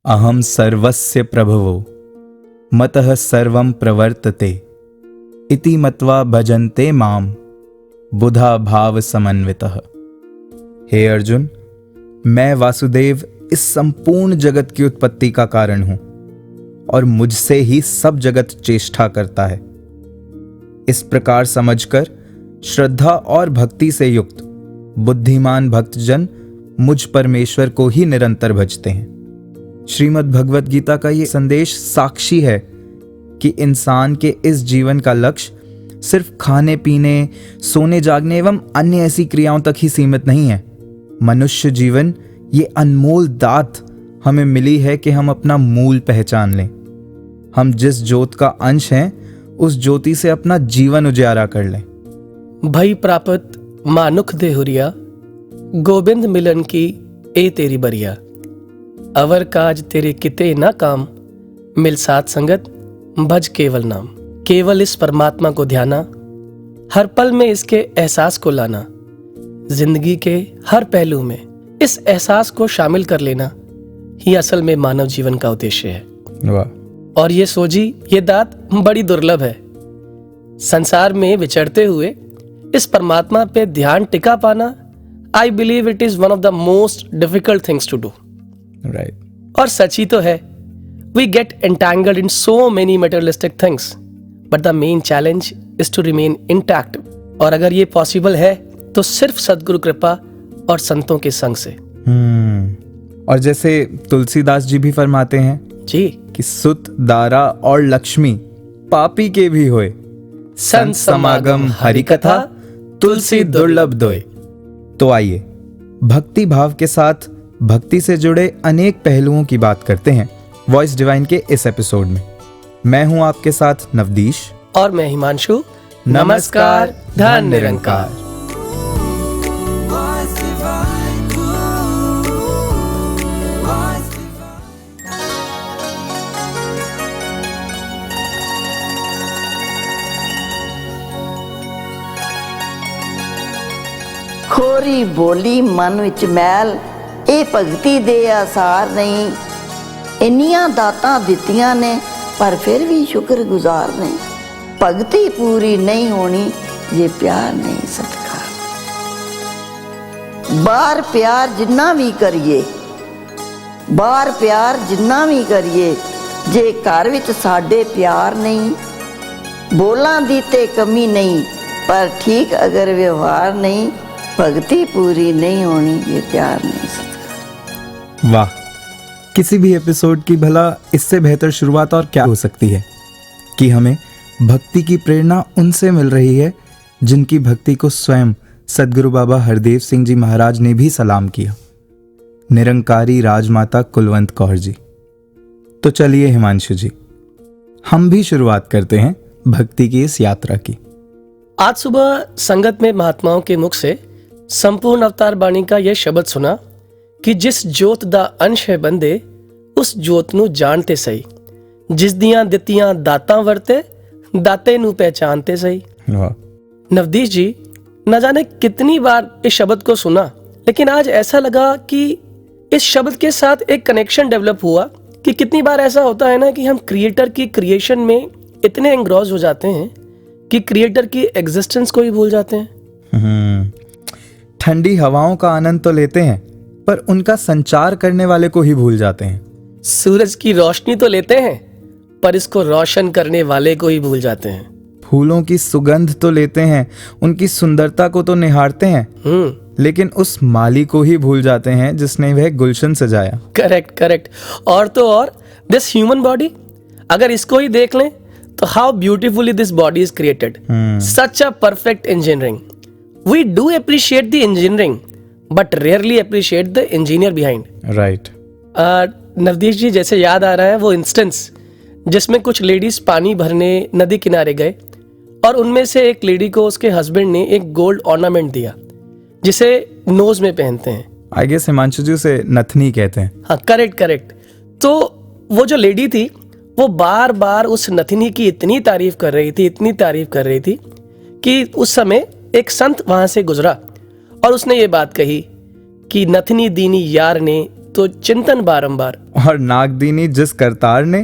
अहम सर्वस्य प्रभवो मतः सर्वं प्रवर्तते इति मत्वा भजन्ते माम बुधा भाव समन्वितः। हे अर्जुन, मैं वासुदेव इस संपूर्ण जगत की उत्पत्ति का कारण हूं और मुझसे ही सब जगत चेष्टा करता है। इस प्रकार समझकर श्रद्धा और भक्ति से युक्त बुद्धिमान भक्तजन मुझ परमेश्वर को ही निरंतर भजते हैं। श्रीमद् भगवत गीता का ये संदेश साक्षी है कि इंसान के इस जीवन का लक्ष्य सिर्फ खाने पीने, सोने जागने एवं अन्य ऐसी क्रियाओं तक ही सीमित नहीं है। मनुष्य जीवन ये अनमोल दात हमें मिली है कि हम अपना मूल पहचान लें। हम जिस ज्योत का अंश हैं, उस ज्योति से अपना जीवन उजियारा कर लें। भई प्राप्त मानुख देहुरिया, गोविंद मिलन की ए तेरी बरिया। अवर काज तेरे किते ना काम, मिल साथ संगत भज केवल नाम। केवल इस परमात्मा को ध्याना, हर पल में इसके एहसास को लाना। जिंदगी के हर पहलू में इस एहसास को शामिल कर लेना ही असल में मानव जीवन का उद्देश्य है। वाह। और ये सोजी, ये दात बड़ी दुर्लभ है। संसार में विचरते हुए इस परमात्मा पे ध्यान टिका पाना, I believe it is one of the most difficult things to do. Right. और सच ही तो है, we get entangled in so many materialistic things, but the main challenge is to remain intact. और अगर ये पॉसिबल है तो सिर्फ सदगुरु कृपा और संतों के संग से। और जैसे तुलसीदास जी भी फरमाते हैं जी कि सुत, दारा और लक्ष्मी पापी के भी होए, संत समागम हरि कथा तुलसी दुर्लभ दोए। तो आइए भक्ति भाव के साथ भक्ति से जुड़े अनेक पहलुओं की बात करते हैं वॉइस डिवाइन के इस एपिसोड में। मैं हूं आपके साथ नवदीश और मैं हिमांशु। नमस्कार, धन निरंकार। खोरी बोली मन विच मैल, ਇਹ ਭਗਤੀ ਦੇ ਆਸਾਰ ਨਹੀਂ। ਇੰਨੀਆਂ ਦਾਤਾਂ ਦਿੱਤੀਆਂ ਨੇ ਪਰ ਫਿਰ ਵੀ ਸ਼ੁਕਰਗੁਜ਼ਾਰ ਨਹੀਂ। ਭਗਤੀ ਪੂਰੀ ਨਹੀਂ ਹੋਣੀ ਜੇ ਪਿਆਰ ਨਹੀਂ ਸਤਿਕਾਰ। ਬਾਹਰ ਪਿਆਰ ਜਿੰਨਾ ਵੀ ਕਰੀਏ, ਬਾਹਰ ਪਿਆਰ ਜਿੰਨਾ ਵੀ ਕਰੀਏ, ਜੇ ਘਰ ਵਿੱਚ ਸਾਡੇ ਪਿਆਰ ਨਹੀਂ, ਬੋਲਾਂ ਦੀ ਤੇ ਕਮੀ ਨਹੀਂ, ਪਰ ਠੀਕ ਅਗਰ ਵਿਵਹਾਰ नहीं, भक्ति पूरी नहीं होनी ये प्यार नहीं सकता। वाह, किसी भी एपिसोड की भला इससे बेहतर शुरुआत और क्या हो सकती है कि हमें भक्ति की प्रेरणा उनसे मिल रही है जिनकी भक्ति को स्वयं सदगुरु बाबा हरदेव सिंह जी महाराज ने भी सलाम किया, निरंकारी राजमाता कुलवंत कौर जी। तो चलिए हिमांशु जी, हम भी शुरुआत करते हैं भक्ति की इस यात्रा की। आज सुबह संगत में महात्माओं के मुख से संपूर्ण अवतार बाणी का यह शब्द सुना कि जिस जोत दा अंश है बंदे, उस जोत नू जानते सही। जिस दियां दित्तियां दातां वरते, दाते नू पहचानते सही। नवदीश जी, न जाने कितनी बार इस शब्द को सुना, लेकिन आज ऐसा लगा कि इस शब्द के साथ एक कनेक्शन डेवलप हुआ कि कितनी बार ऐसा होता है ना कि हम क्रिएटर की क्रिएशन में इतने एंग्रोज हो जाते हैं कि क्रिएटर की एग्जिस्टेंस को ही भूल जाते हैं। ठंडी हवाओं का आनंद तो लेते हैं पर उनका संचार करने वाले को ही भूल जाते हैं। सूरज की रोशनी तो लेते हैं पर इसको रोशन करने वाले को ही भूल जाते हैं। फूलों की सुगंध तो लेते हैं, उनकी सुंदरता को तो निहारते हैं, लेकिन उस माली को ही भूल जाते हैं जिसने वह गुलशन सजाया। Correct correct. और तो और दिस ह्यूमन बॉडी, अगर इसको ही देख लें तो how beautifully this body is created. Such a perfect engineering. We do appreciate the engineering, but rarely appreciate the engineer behind. Right. Navdeesh ji, जैसे याद आ रहा है वो इंस्टेंस जिसमें कुछ लेडीज पानी भरने नदी किनारे गए और उनमें से एक लेडी को उसके हस्बैंड ने एक गोल्ड ऑर्नामेंट दिया जिसे नोज में पहनते हैं। आई गेस हिमांशु जी उसे नथनी कहते हैं। हाँ, करेक्ट करेक्ट। तो वो जो लेडी थी वो बार बार उस नथनी की इतनी तारीफ कर रही थी, इतनी तारीफ कर रही थी कि उस समय एक संत वहां से गुजरा और उसने ये बात कही कि नथनी दीनी यार ने तो चिंतन बारंबार। और नागदीनी जिस करतार ने,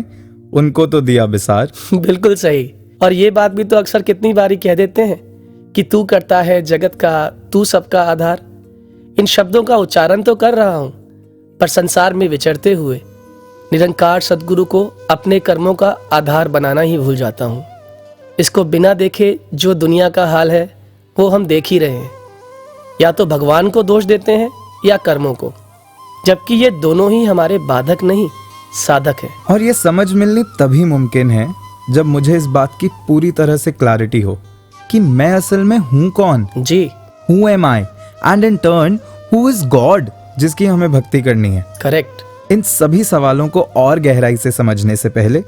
उनको तो दिया बिसार। बिल्कुल सही। और ये बात भी तो अक्सर कितनी बारी कह देते हैं कि तू करता है जगत का, तू सबका आधार। इन शब्दों का उच्चारण तो कर रहा हूं, पर संसार में विचरते हुए निरंकार सद्गुरु को अपने कर्मों का आधार बनाना ही भूल जाता हूं। इसको बिना देखे जो दुनिया का हाल है वो हम देख ही रहे हैं। या तो भगवान को दोष देते हैं या कर्मों को, जबकि ये दोनों ही हमारे बाधक नहीं साधक है। और ये समझ मिलनी तभी मुमकिन है जब मुझे इस बात की पूरी तरह से क्लैरिटी हो कि मैं असल में हूं कौन। जी, who am I and in turn who is God, जिसकी हमें भक्ति करनी है। करेक्ट। इन सभी सवालों को और गहराई से समझने से पहले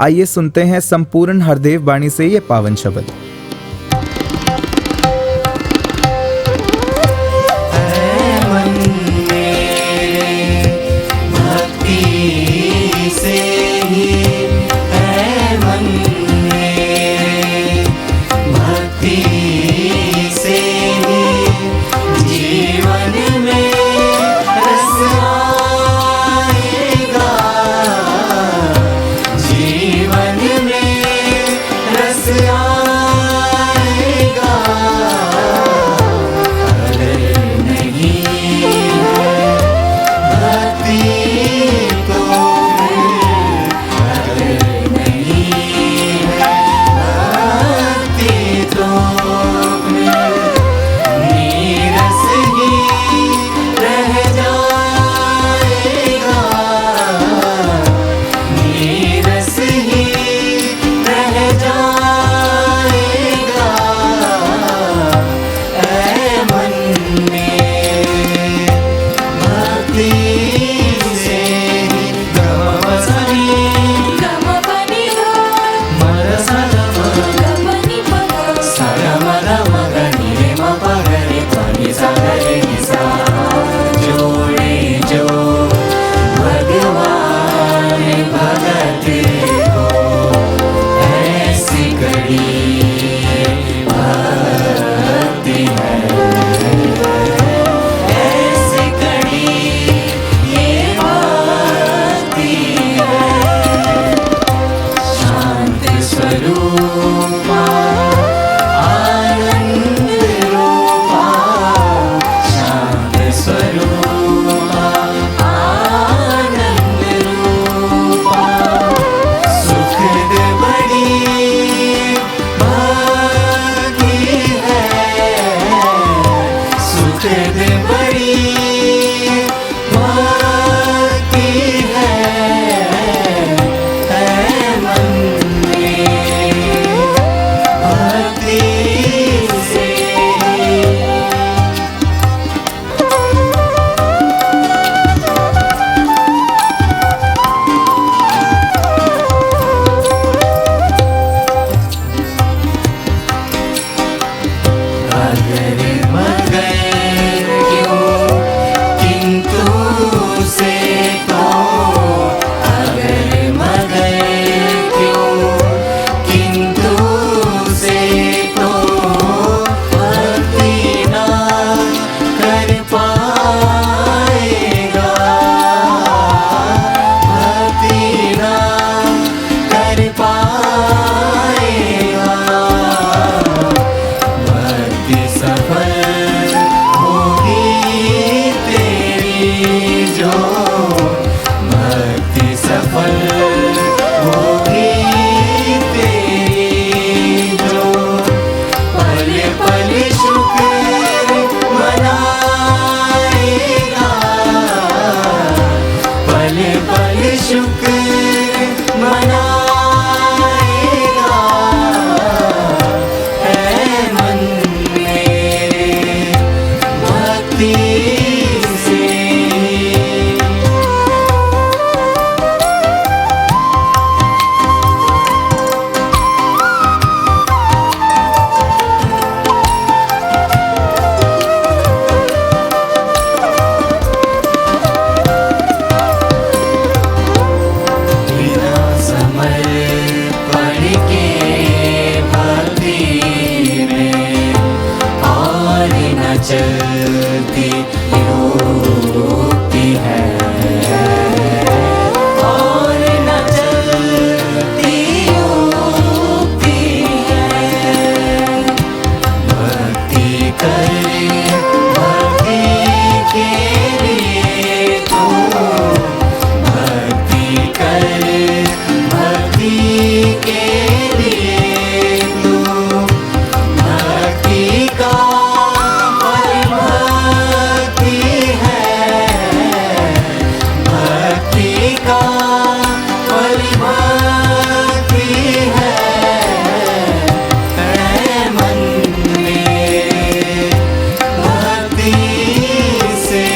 आइए सुनते हैं संपूर्ण हरदेव वाणी से ये पावन शब्द। का परिभक्ति है मन में भक्ति से।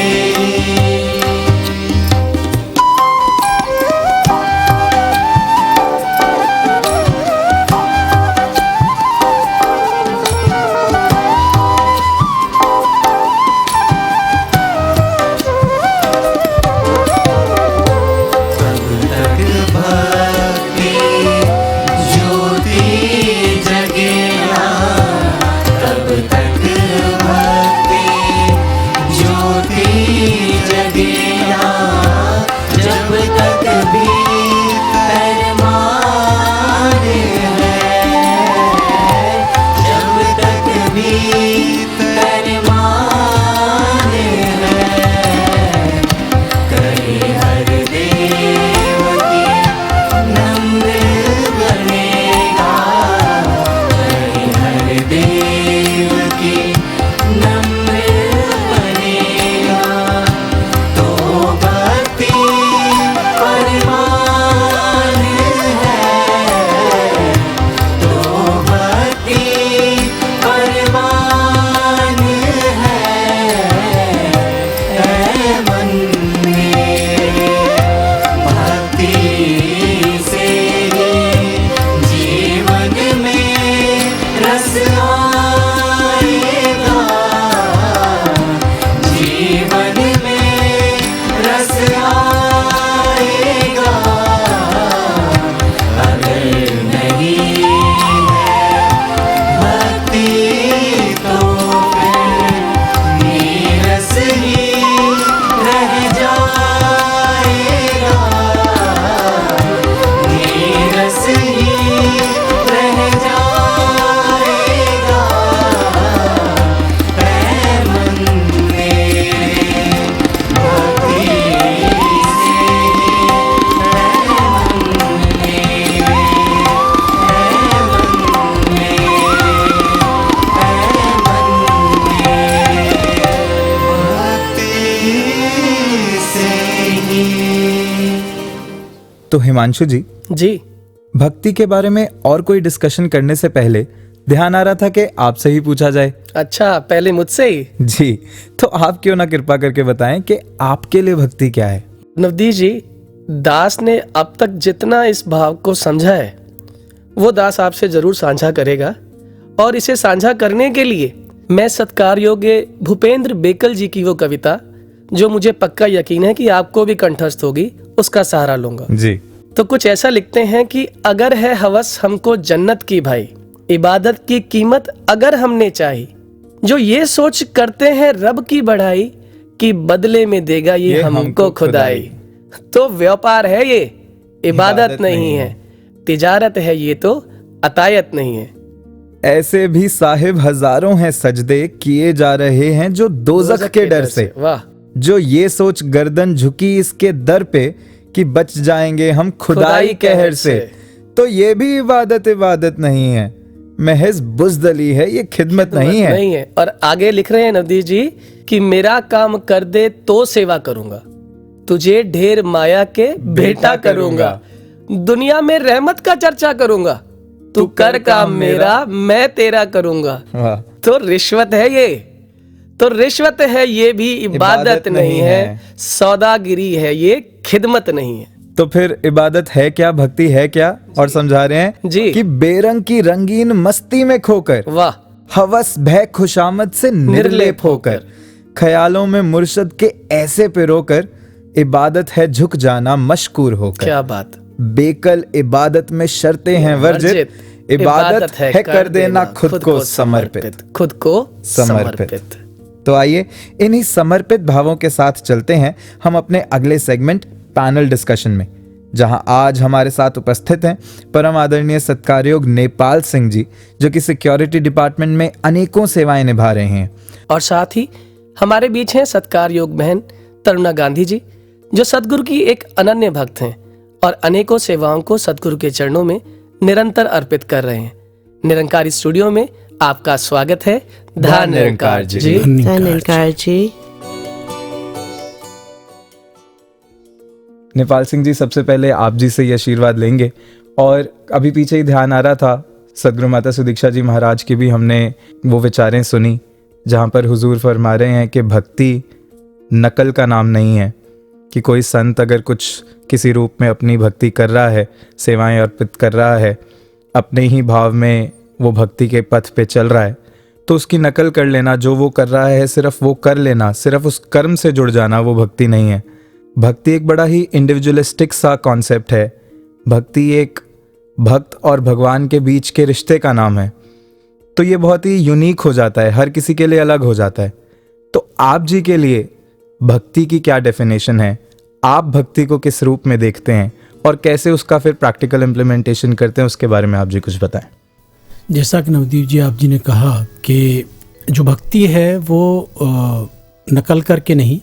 तो हिमांशु जी, भक्ति के बारे में और कोई डिस्कशन करने से पहले ध्यान आ रहा था कि आपसे ही पूछा जाए। अच्छा, पहले मुझसे ही? जी, तो आप क्यों ना कृपा करके बताएं कि आपके लिए भक्ति क्या है। नवदीप जी, दास ने अब तक जितना इस भाव को समझा है वो दास आपसे जरूर साझा करेगा, और इसे साझा करने के लिए मैं सत्कार योग्य भूपेंद्र बेकल जी की वो कविता, जो मुझे पक्का यकीन है कि आपको भी कंठस्थ होगी, उसका सहारा लूंगा। जी। तो कुछ ऐसा लिखते हैं कि अगर है हवस हमको जन्नत की भाई, इबादत की कीमत अगर हमने चाही, जो ये सोच करते हैं रब की बढ़ाई, कि बदले में देगा ये हमको खुदाई। तो व्यापार है ये, इबादत नहीं है, तिजारत है ये, तो अतायत नहीं है। ऐसे भी साहिब हजारों हैं सजदे किए जा रहे हैं जो दोजख के डर से। वाह। जो ये सोच गर्दन झुकी इसके दर पे कि बच जाएंगे हम खुदाई कहर से। तो ये भी इबादत नहीं है, महज बुज़दली है, ये खिदमत नहीं है। और आगे लिख रहे हैं नवदीप जी कि मेरा काम कर दे तो सेवा करूंगा, तुझे ढेर माया के भेंटा करूंगा, दुनिया में रहमत का चर्चा करूंगा, तू कर काम मेरा मैं तेरा करूंगा। तो रिश्वत है ये, तो रिश्वत है ये भी इबादत नहीं है, सौदागिरी है ये, खिदमत नहीं है। तो फिर इबादत है क्या, भक्ति है क्या? और समझा रहे हैं जी कि बेरंग की रंगीन मस्ती में खोकर, वाह, हवस भय खुशामद से निर्लेप होकर, ख्यालों में मुर्शद के ऐसे पिरोकर, इबादत है झुक जाना मशकूर होकर। क्या बात। बेकल इबादत में शर्तें हैं वर्जित, इबादत है कर देना खुद को समर्पित, खुद को समर्पित। तो आइए इन्हीं समर्पित भावों के साथ चलते हैं हम अपने अगले सेगमेंट पैनल डिस्कशन में, जहां आज हमारे साथ उपस्थित हैं परम आदरणीय सत्कारयोग नेपाल सिंह जी, जो कि सिक्योरिटी डिपार्टमेंट में अनेकों सेवाएं निभा रहे हैं। और साथ ही हमारे बीच हैं सत्कारयोग बहन तरुणा गांधी जी, जो सदगुरु की एक अनन्य भक्त हैं और अनेकों सेवाओं को सदगुरु के चरणों में निरंतर अर्पित कर रहे हैं। निरंकार स्टूडियो में आपका स्वागत है। धन निरंकार जी। धन निरंकार जी। नेपाल सिंह जी, सबसे पहले आप जी से ये आशीर्वाद लेंगे। और अभी पीछे ही ध्यान आ रहा था, सद्गुरु माता सुदीक्षा जी महाराज की भी हमने वो विचारें सुनी, जहाँ पर हुजूर फरमा रहे हैं कि भक्ति नकल का नाम नहीं है, कि कोई संत अगर कुछ किसी रूप में अपनी भक्ति कर रहा है, सेवाएं अर्पित कर रहा है, अपने ही भाव में वो भक्ति के पथ पे चल रहा है, तो उसकी नकल कर लेना, जो वो कर रहा है सिर्फ वो कर लेना, सिर्फ उस कर्म से जुड़ जाना, वो भक्ति नहीं है। भक्ति एक बड़ा ही इंडिविजुअलिस्टिक सा कॉन्सेप्ट है। भक्ति एक भक्त और भगवान के बीच के रिश्ते का नाम है। तो ये बहुत ही यूनिक हो जाता है, हर किसी के लिए अलग हो जाता है। तो आप जी के लिए भक्ति की क्या डेफिनेशन है? आप भक्ति को किस रूप में देखते हैं और कैसे उसका फिर प्रैक्टिकल इम्प्लीमेंटेशन करते हैं, उसके बारे में आप जी कुछ बताएं। जैसा कि नवदीप जी आप जी ने कहा कि जो भक्ति है वो नकल करके नहीं,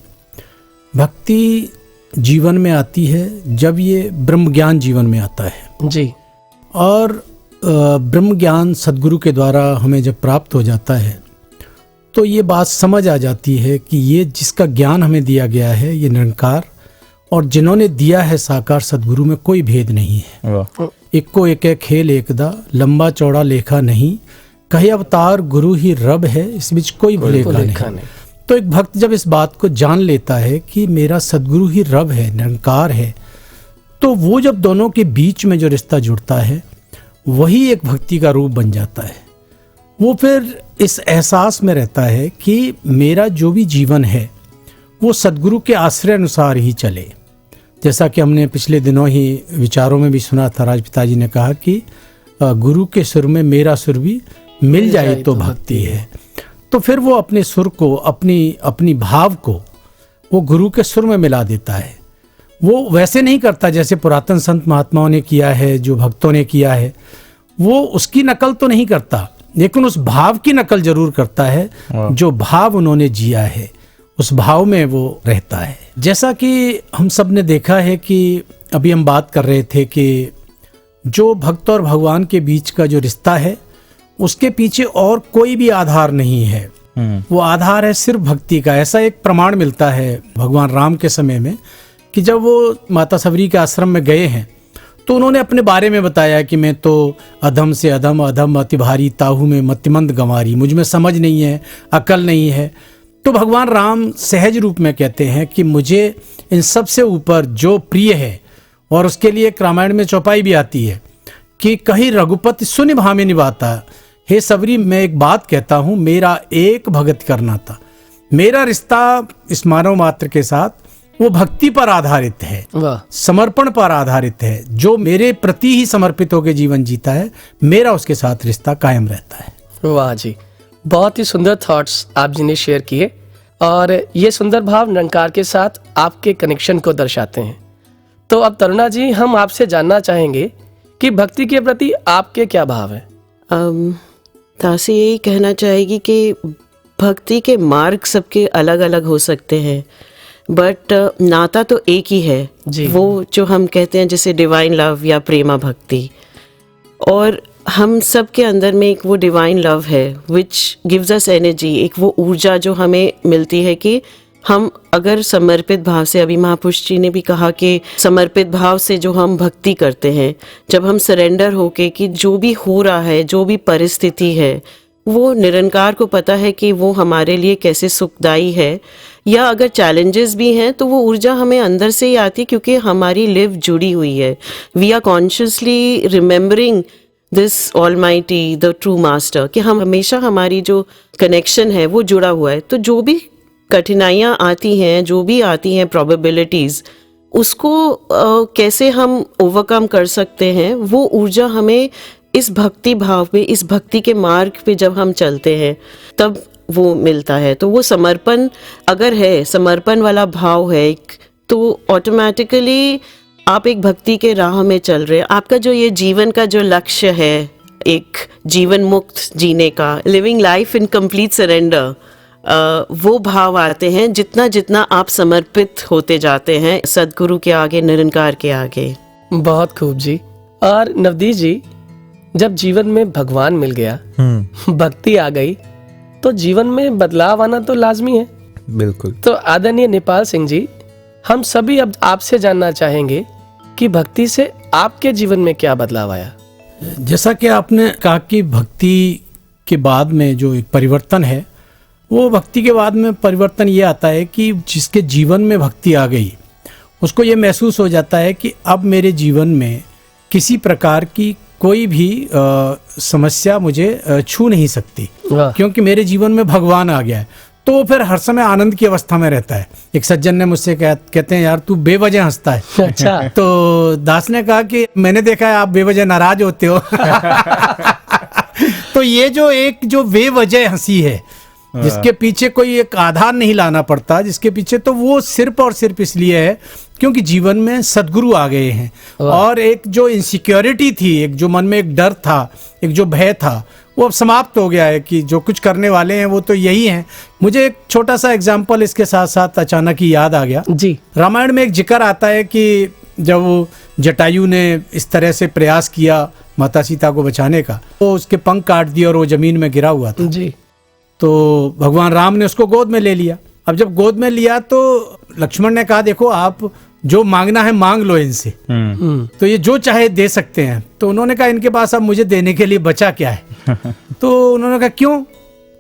भक्ति जीवन में आती है जब ये ब्रह्म ज्ञान जीवन में आता है जी। और ब्रह्म ज्ञान सद्गुरु के द्वारा हमें जब प्राप्त हो जाता है तो ये बात समझ आ जाती है कि ये जिसका ज्ञान हमें दिया गया है ये निरंकार, और जिन्होंने दिया है साकार सद्गुरु में कोई भेद नहीं है। वाह। एक को एक है खेल एकदा, लंबा चौड़ा लेखा नहीं, कहे अवतार गुरु ही रब है, इस बीच कोई भुलेखा नहीं। तो एक भक्त जब इस बात को जान लेता है कि मेरा सद्गुरु ही रब है, निरंकार है, तो वो जब दोनों के बीच में जो रिश्ता जुड़ता है वही एक भक्ति का रूप बन जाता है। वो फिर इस एहसास में रहता है कि मेरा जो भी जीवन है वो सद्गुरु के आश्रय अनुसार ही चले। जैसा कि हमने पिछले दिनों ही विचारों में भी सुना था, राजपिता जी ने कहा कि गुरु के सुर में मेरा सुर भी मिल जाए तो भक्ति है। तो फिर वो अपने सुर को, अपनी भाव को वो गुरु के सुर में मिला देता है। वो वैसे नहीं करता जैसे पुरातन संत महात्माओं ने किया है, जो भक्तों ने किया है, वो उसकी नकल तो नहीं करता, लेकिन उस भाव की नकल जरूर करता है। जो भाव उन्होंने जिया है उस भाव में वो रहता है। जैसा कि हम सब ने देखा है कि अभी हम बात कर रहे थे कि जो भक्त और भगवान के बीच का जो रिश्ता है उसके पीछे और कोई भी आधार नहीं है, वो आधार है सिर्फ भक्ति का। ऐसा एक प्रमाण मिलता है भगवान राम के समय में कि जब वो माता सबरी के आश्रम में गए हैं तो उन्होंने अपने बारे में बताया कि मैं तो अधम से अधम, अधम अति भारी, ताहू में मतिमंद गंवारी, मुझ में समझ नहीं है, अकल नहीं है। तो भगवान राम सहज रूप में कहते हैं कि मुझे इन सब से ऊपर जो प्रिय है, और उसके लिए एक रामायण में चौपाई भी आती है कि कहीं रघुपति सुनि भामे निभाता, हे सबरी मैं एक बात कहता हूँ, मेरा एक भगत करना था। मेरा रिश्ता इस मानव मात्र के साथ वो भक्ति पर आधारित है, समर्पण पर आधारित है। जो मेरे प्रति ही समर्पित होकर जीवन जीता है, मेरा उसके साथ रिश्ता कायम रहता है। वाह जी, बहुत ही सुंदर थॉट्स आप जी ने शेयर किए, और ये सुंदर भाव निरंकार के साथ आपके कनेक्शन को दर्शाते हैं। तो अब तरुणा जी, हम आपसे जानना चाहेंगे कि भक्ति के प्रति आपके क्या भाव है? तासी यही कहना चाहेगी कि भक्ति के मार्ग सबके अलग अलग हो सकते हैं, बट नाता तो एक ही है जी। वो जो हम कहते हैं जैसे डिवाइन लव या प्रेमा भक्ति, और हम सब के अंदर में एक वो डिवाइन लव है विच गिव्स अस एनर्जी, एक वो ऊर्जा जो हमें मिलती है कि हम अगर समर्पित भाव से, अभी महापुरुष जी ने भी कहा कि समर्पित भाव से जो हम भक्ति करते हैं, जब हम सरेंडर होके कि जो भी हो रहा है, जो भी परिस्थिति है, वो निरंकार को पता है कि वो हमारे लिए कैसे सुखदाई है, या अगर चैलेंजेस भी हैं तो वो ऊर्जा हमें अंदर से ही आती है क्योंकि हमारी लिव जुड़ी हुई है। We are consciously remembering this almighty the true master, कि हम हमेशा हमारी जो कनेक्शन है वो जुड़ा हुआ है। तो जो भी कठिनाइयाँ आती हैं, जो भी आती हैं प्रोबेबिलिटीज़, उसको कैसे हम ओवरकम कर सकते हैं, वो ऊर्जा हमें इस भक्ति भाव में, इस भक्ति के मार्ग पे जब हम चलते हैं तब वो मिलता है। तो वो समर्पण अगर है, समर्पण वाला भाव है एक, तो ऑटोमेटिकली आप एक भक्ति के राह में चल रहे हैं। आपका जो ये जीवन का जो लक्ष्य है, एक जीवन मुक्त जीने का, living life in complete surrender, वो भाव आते हैं जितना जितना आप समर्पित होते जाते हैं सदगुरु के आगे, निरंकार के आगे। बहुत खूब जी। और नवदीप जी, जब जीवन में भगवान मिल गया, भक्ति आ गई, तो जीवन में बदलाव आना तो लाजमी है। बिल्कुल। तो आदरणीय नेपाल सिंह जी, हम सभी अब आपसे जानना चाहेंगे कि भक्ति से आपके जीवन में क्या बदलाव आया। जैसा कि आपने कहा कि भक्ति के बाद में जो एक परिवर्तन है, वो भक्ति के बाद में परिवर्तन ये आता है कि जिसके जीवन में भक्ति आ गई उसको ये महसूस हो जाता है कि अब मेरे जीवन में किसी प्रकार की कोई भी समस्या मुझे छू नहीं सकती, क्योंकि मेरे जीवन में भगवान आ गया है। तो वो फिर हर समय आनंद की अवस्था में रहता है। एक सज्जन ने मुझसे कहते हैं, यार तू बेवजह हंसता है। अच्छा। तो दास ने कहा कि मैंने देखा है आप बेवजह नाराज होते हो। तो ये जो बेवजह हंसी है, जिसके पीछे कोई एक आधार नहीं लाना पड़ता, जिसके पीछे, तो वो सिर्फ और सिर्फ इसलिए है क्योंकि जीवन में सद्गुरु आ गए हैं। और एक जो इनसिक्योरिटी थी, एक जो मन में एक डर था, एक जो भय था, वो अब समाप्त हो गया है कि जो कुछ करने वाले हैं वो तो यही हैं। मुझे एक छोटा सा एग्जाम्पल इसके साथ साथ अचानक ही याद आ गया जी। रामायण में एक जिक्र आता है कि जब जटायु ने इस तरह से प्रयास किया माता सीता को बचाने का, तो उसके पंख काट दिए और वो जमीन में गिरा हुआ था जी। तो भगवान राम ने उसको गोद में ले लिया। अब जब गोद में लिया तो लक्ष्मण ने कहा, देखो आप जो मांगना है मांग लो इनसे, तो ये जो चाहे दे सकते हैं। तो उन्होंने कहा, इनके पास अब मुझे देने के लिए बचा क्या है? तो उन्होंने कहा, क्यों,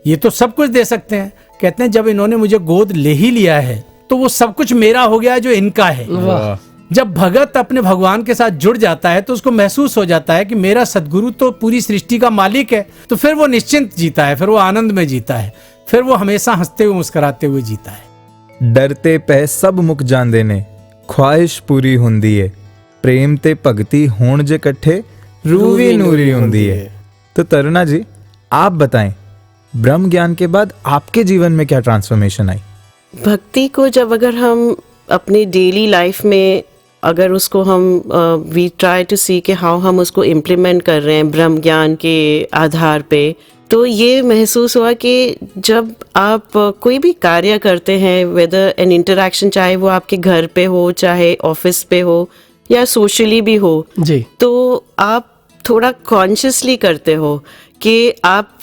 ये तो सब कुछ दे सकते हैं। कहते हैं, जब इन्होंने मुझे गोद ले ही लिया है तो वो सब कुछ मेरा हो गया है जो इनका है। जब भगत अपने भगवान के साथ जुड़ जाता है तो उसको महसूस हो जाता है कि मेरा सद्गुरु तो पूरी सृष्टि का मालिक है, तो फिर वो निश्चिंत जीता है, फिर वो आनंद में जीता है, फिर वो हमेशा हंसते हुए मुस्कुराते हुए जीता है। डरते पै सब मुक जांदे ने, ख्वाहिश पूरी हुंदी है, प्रेम ते भगती होण जे कट्ठे, रूवी नूरी हुंदी है। तो तरुणा जी, आप बताएं, ब्रह्म ज्ञान के बाद आपके जीवन में क्या ट्रांसफॉर्मेशन आई? भक्ति को जब अगर हम अपनी डेली लाइफ में अगर उसको हम वी ट्राई टू सी कि हाउ हम उसको इम्प्लीमेंट कर रहे हैं ब्रह्म ज्ञान के आधार पे, तो ये महसूस हुआ कि जब आप कोई भी कार्य करते हैं, वेदर एन इंटरेक्शन, चाहे वो आपके घर पे हो, चाहे ऑफिस पे हो या सोशली भी हो जी, तो आप थोड़ा कॉन्शियसली करते हो कि आप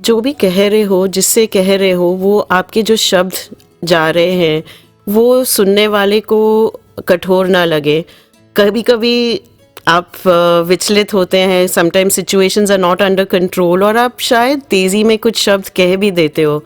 जो भी कह रहे हो, जिससे कह रहे हो, वो आपके जो शब्द जा रहे हैं वो सुनने वाले को कठोर ना लगे। कभी कभी आप विचलित होते हैं, sometimes situations are not under control और आप शायद तेज़ी में कुछ शब्द कह भी देते हो,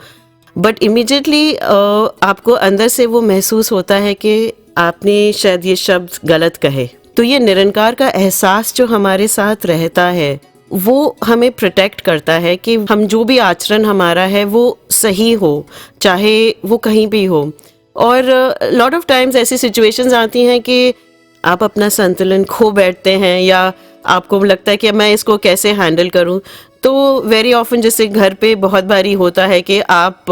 बट इमीडिएटली आपको अंदर से वो महसूस होता है कि आपने शायद ये शब्द गलत कहे। तो ये निरंकार का एहसास जो हमारे साथ रहता है वो हमें प्रोटेक्ट करता है कि हम जो भी आचरण हमारा है वो सही हो, चाहे वो कहीं भी हो। और लॉट ऑफ टाइम्स ऐसी सिचुएशंस आती हैं कि आप अपना संतुलन खो बैठते हैं या आपको लगता है कि मैं इसको कैसे हैंडल करूं। तो वेरी ऑफन जैसे घर पे बहुत बारी होता है कि आप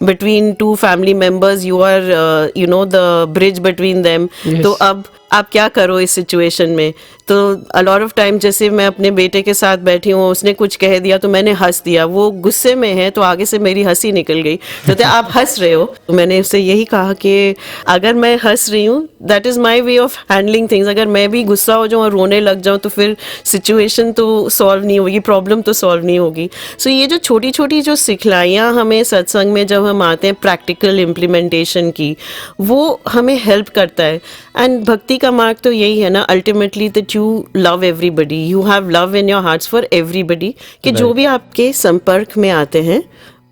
between two family members you are you know the bridge between them. तो अब आप क्या करो इस सिचुएशन में? तो अ लॉट ऑफ टाइम जैसे मैं अपने बेटे के साथ बैठी हूँ, उसने कुछ कह दिया तो मैंने हंस दिया, वो गुस्से में है तो आगे से मेरी हंसी निकल गई। तो आप हंस रहे हो, तो मैंने उससे यही कहा कि अगर मैं हंस रही हूँ that is my way of handling things. अगर मैं भी गुस्सा हो जाऊँ और रोने लग जाऊँ तो फिर सिचुएशन तो सॉल्व नहीं होगी, प्रॉब्लम तो सॉल्व नहीं होगी। सो ये जो छोटी छोटी जो सिखलाइयाँ हमें सत्संग में जब हम आते हैं प्रैक्टिकल इम्प्लीमेंटेशन की, वो हमें हेल्प करता है। एंड भक्ति का मार्ग तो यही है ना, ultimately that you love everybody, you have love in your hearts for everybody, कि जो भी आपके संपर्क में आते हैं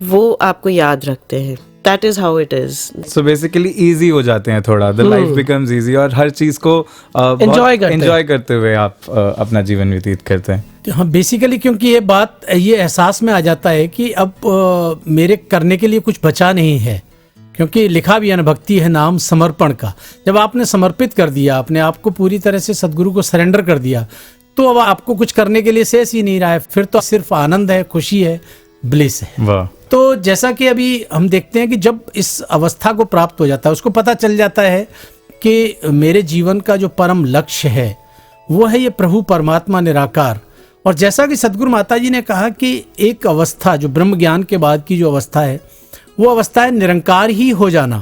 वो आपको याद रखते हैं। That is how it is. So basically easy हो जाते हैं थोड़ा, द लाइफ बिकम्स इजी और हर चीज को एंजॉय करते हुए आप अपना जीवन व्यतीत करते हैं। हाँ, बेसिकली क्योंकि ये बात, ये एहसास में आ जाता है कि अब मेरे करने के लिए कुछ बचा नहीं है, क्योंकि लिखा भी है ना, भक्ति है नाम समर्पण का। जब आपने समर्पित कर दिया, अपने आप को पूरी तरह से सदगुरु को सरेंडर कर दिया, तो अब आपको कुछ करने के लिए शेष ही नहीं रहा है, फिर तो सिर्फ आनंद है, खुशी है, ब्लिस है। वाह। तो जैसा कि अभी हम देखते हैं कि जब इस अवस्था को प्राप्त हो जाता है, उसको पता चल जाता है कि मेरे जीवन का जो परम लक्ष्य है वो है ये प्रभु परमात्मा निराकार। और जैसा कि सदगुरु माता जी ने कहा कि एक अवस्था जो ब्रह्म ज्ञान के बाद की जो अवस्था है वो अवस्था है निरंकार ही हो जाना।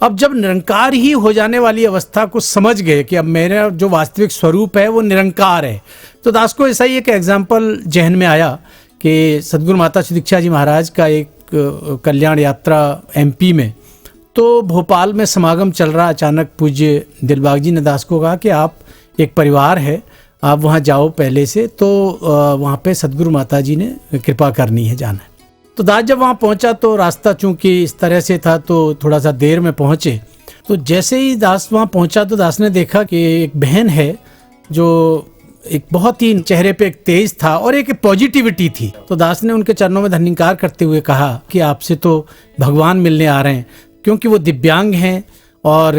अब जब निरंकार ही हो जाने वाली अवस्था को समझ गए कि अब मेरा जो वास्तविक स्वरूप है वो निरंकार है, तो दास को ऐसा ही एक एग्जाम्पल जहन में आया कि सदगुरु माता श्री दीक्षा जी महाराज का एक कल्याण यात्रा एमपी में, तो भोपाल में समागम चल रहा, अचानक पूज्य दिलबाग जी ने दास को कहा कि आप, एक परिवार है, आप वहाँ जाओ पहले से, तो वहाँ पे सदगुरु माता जी ने कृपा करनी है, जाना है। तो दास जब वहाँ पहुँचा तो रास्ता चूँकि इस तरह से था तो थोड़ा सा देर में पहुँचे। तो जैसे ही दास वहाँ पहुँचा तो दास ने देखा कि एक बहन है जो एक बहुत ही चेहरे पे एक तेज था और एक पॉजिटिविटी थी। तो दास ने उनके चरणों में धन्यवाद करते हुए कहा कि आपसे तो भगवान मिलने आ रहे हैं, क्योंकि वो दिव्यांग हैं। और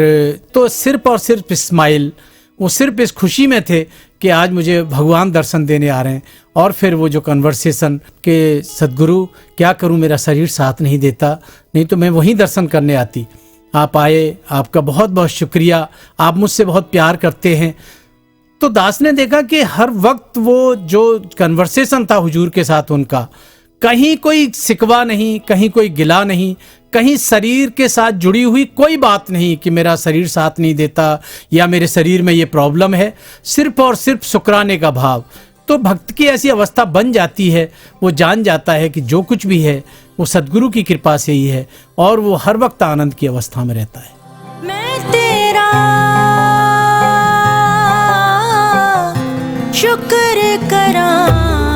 तो सिर्फ और सिर्फ स्माइल, वो सिर्फ इस खुशी में थे कि आज मुझे भगवान दर्शन देने आ रहे हैं। और फिर वो जो कन्वर्सेशन कि सदगुरु क्या करूं, मेरा शरीर साथ नहीं देता, नहीं तो मैं वहीं दर्शन करने आती। आप आए, आपका बहुत बहुत शुक्रिया, आप मुझसे बहुत प्यार करते हैं। तो दास ने देखा कि हर वक्त वो जो कन्वर्सेशन था हुजूर के साथ उनका, कहीं कोई सिकवा नहीं, कहीं कोई गिला नहीं, कहीं शरीर के साथ जुड़ी हुई कोई बात नहीं कि मेरा शरीर साथ नहीं देता या मेरे शरीर में ये प्रॉब्लम है, सिर्फ और सिर्फ शुक्राने का भाव। तो भक्त की ऐसी अवस्था बन जाती है, वो जान जाता है कि जो कुछ भी है वो सदगुरु की कृपा से ही है, और वो हर वक्त आनंद की अवस्था में रहता है। मैं तेरा शुक्र करा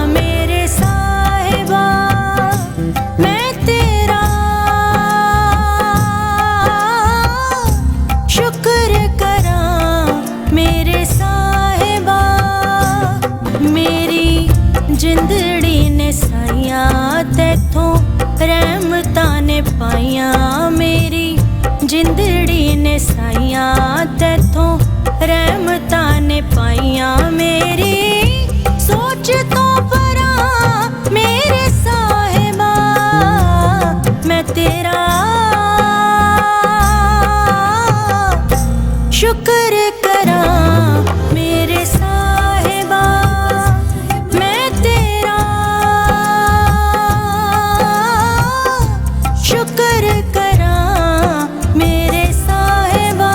मेरे साहिबा, मैं तेरा शुक्र करा मेरे साहिबा, मेरी जिंदड़ी ने साइया तैथों रहमतां ने पाइया, मेरी जिंदड़ी ने साइया तैथों रहमतां ने पाइया, मेरी सोच तो परा मेरे साहिबा, मैं तेरा शुक्र करा मेरे साहिबा, मैं तेरा शुक्र करा मेरे साहिबा।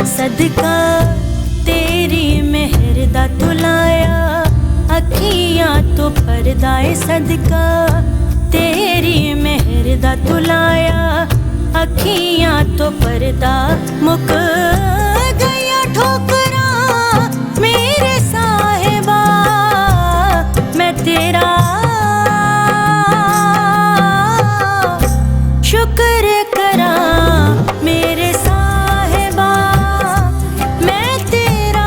सदका तेरी मेहर दा तुलाया अखियां तो परदाए, सदका तेरी मेहर दा तुलाया अखियां तो परदा, मुक गया ठोकरा मेरे साहिबा, मैं तेरा शुक्र करा मेरे साहिबा, मैं तेरा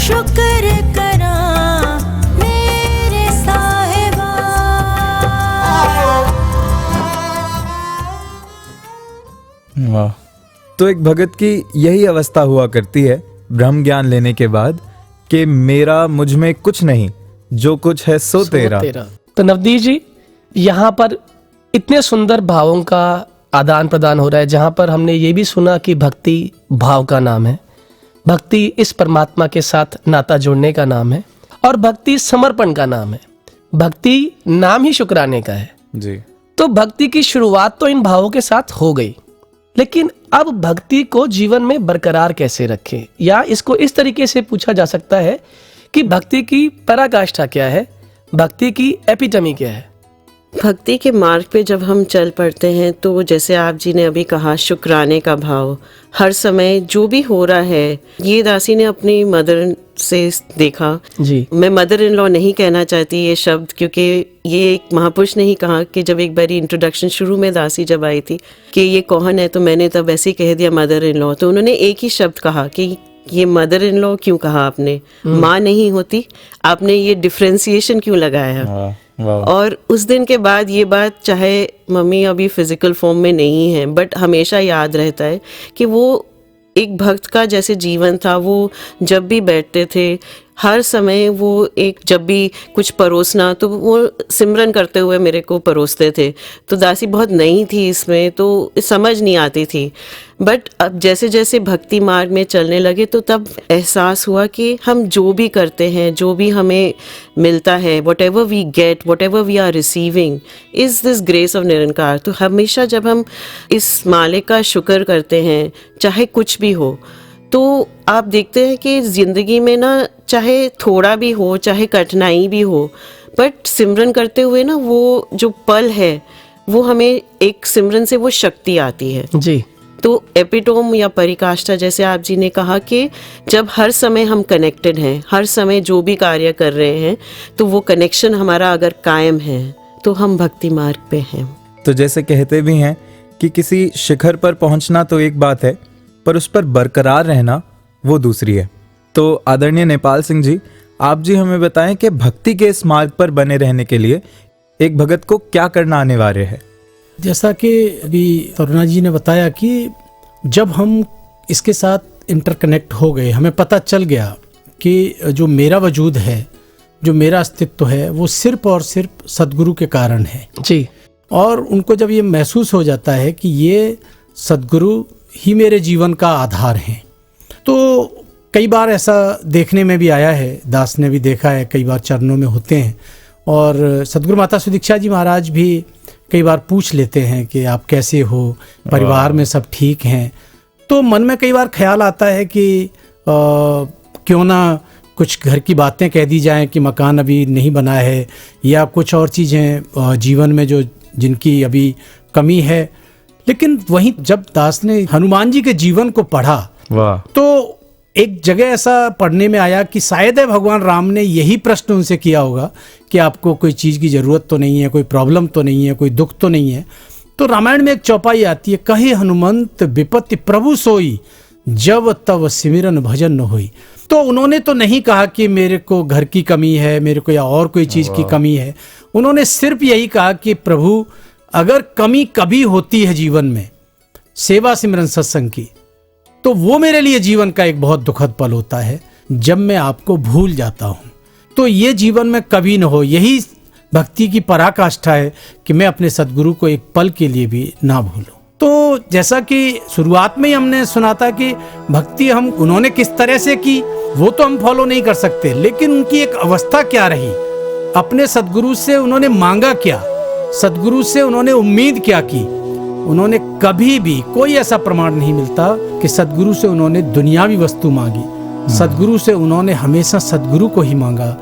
शुक्र करा मेरे साहिबा। वाह। तो एक भगत की यही अवस्था हुआ करती है ब्रह्म ज्ञान लेने के बाद कि मेरा मुझ में कुछ नहीं, जो कुछ है सो तेरा। तो नवदीप जी, यहाँ पर इतने सुंदर भावों का आदान प्रदान हो रहा है, जहाँ पर हमने ये भी सुना कि भक्ति भाव का नाम है, भक्ति इस परमात्मा के साथ नाता जोड़ने का नाम है, और भक्ति समर्पण का नाम है। भक्ति नाम ही शुक्राने का है जी। तो भक्ति की शुरुआत तो इन भावों के साथ हो गई, लेकिन अब भक्ति को जीवन में बरकरार कैसे रखें, या इसको इस तरीके से पूछा जा सकता है कि भक्ति की पराकाष्ठा क्या है, भक्ति की एपिटमी क्या है। भक्ति के मार्ग पे जब हम चल पड़ते हैं तो जैसे आप जी ने अभी कहा, शुक्राने का भाव हर समय जो भी हो रहा है। ये दासी ने अपनी मदर से देखा जी। मैं मदर इन लॉ नहीं कहना चाहती ये शब्द, क्योंकि ये एक महापुरुष ने ही कहा कि जब एक बारी इंट्रोडक्शन शुरू में दासी जब आई थी कि ये कौन है, तो मैंने तब ऐसे ही कह दिया मदर इन लॉ। तो उन्होंने एक ही शब्द कहा कि ये मदर इन लॉ क्यों कहा आपने, माँ नहीं होती, आपने ये डिफ्रेंसिएशन क्यों लगाया। वाह। और उस दिन के बाद ये बात, चाहे मम्मी अभी फिजिकल फॉर्म में नहीं है, बट हमेशा याद रहता है कि वो एक भक्त का जैसे जीवन था। वो जब भी बैठते थे, हर समय वो एक, जब भी कुछ परोसना तो वो सिमरन करते हुए मेरे को परोसते थे। तो दासी बहुत नई थी इसमें, तो समझ नहीं आती थी। बट अब जैसे जैसे भक्ति मार्ग में चलने लगे तो तब एहसास हुआ कि हम जो भी करते हैं, जो भी हमें मिलता है, whatever we get, whatever we are receiving is this grace of Nirankar. तो हमेशा जब हम इस मालिक का शुक्र करते हैं, चाहे कुछ भी हो, तो आप देखते हैं कि ज़िंदगी में ना, चाहे थोड़ा भी हो, चाहे कठिनाई भी हो, बट सिमरन करते हुए ना वो जो पल है, वो हमें एक सिमरन से वो शक्ति आती है जी। तो एपिटोम या परिकाष्ठा, जैसे आप जी ने कहा कि जब हर समय हम कनेक्टेड हैं, हर समय जो भी कार्य कर रहे हैं, तो वो कनेक्शन हमारा अगर कायम है तो हम भक्ति मार्ग पे हैं। तो जैसे कहते भी हैं कि किसी शिखर पर पहुंचना तो एक बात है, पर उस पर बरकरार रहना वो दूसरी है। तो आदरणीय नेपाल सिंह जी, आप जी हमें बताएं कि भक्ति के इस मार्ग पर बने रहने के लिए एक भगत को क्या करना अनिवार्य है। जैसा कि अभी तरुणा जी ने बताया कि जब हम इसके साथ इंटरकनेक्ट हो गए, हमें पता चल गया कि जो मेरा वजूद है, जो मेरा अस्तित्व है, वो सिर्फ और सिर्फ सद्गुरु के कारण है जी। और उनको जब ये महसूस हो जाता है कि ये सद्गुरु ही मेरे जीवन का आधार हैं, तो कई बार ऐसा देखने में भी आया है, दास ने भी देखा है, कई बार चरणों में होते हैं और सद्गुरु माता सुदीक्षा जी महाराज भी कई बार पूछ लेते हैं कि आप कैसे हो, परिवार में सब ठीक हैं। तो मन में कई बार ख्याल आता है कि क्यों ना कुछ घर की बातें कह दी जाएं कि मकान अभी नहीं बना है या कुछ और चीज़ें जीवन में जो जिनकी अभी कमी है। लेकिन वहीं जब दास ने हनुमान जी के जीवन को पढ़ा, वाह, तो एक जगह ऐसा पढ़ने में आया कि शायद है भगवान राम ने यही प्रश्न उनसे किया होगा कि आपको कोई चीज़ की ज़रूरत तो नहीं है, कोई प्रॉब्लम तो नहीं है, कोई दुख तो नहीं है। तो रामायण में एक चौपाई आती है, कहे हनुमंत विपत्ति प्रभु सोई, जब तब सिमरन भजन न होई। तो उन्होंने तो नहीं कहा कि मेरे को घर की कमी है, मेरे को या और कोई चीज़ की कमी है। उन्होंने सिर्फ यही कहा कि प्रभु अगर कमी कभी होती है जीवन में सेवा सिमरन सत्संग की, तो वो मेरे लिए जीवन का एक बहुत दुखद पल होता है जब मैं आपको भूल जाता हूँ। तो ये जीवन में कभी न हो, यही भक्ति की पराकाष्ठा है कि मैं अपने सद्गुरु को एक पल के लिए भी ना भूलूं। तो जैसा कि शुरुआत में ही हमने सुना था कि भक्ति हम उन्होंने किस तरह से की वो तो हम फॉलो नहीं कर सकते, लेकिन उनकी एक अवस्था क्या रही, अपने सद्गुरु से उन्होंने मांगा क्या, सद्गुरु से उन्होंने उम्मीद क्या की। उन्होंने कभी भी, कोई ऐसा प्रमाण नहीं मिलता कि सद्गुरु से उन्होंने दुनियावी वस्तु मांगी। सद्गुरु से उन्होंने हमेशा सद्गुरु को ही मांगा।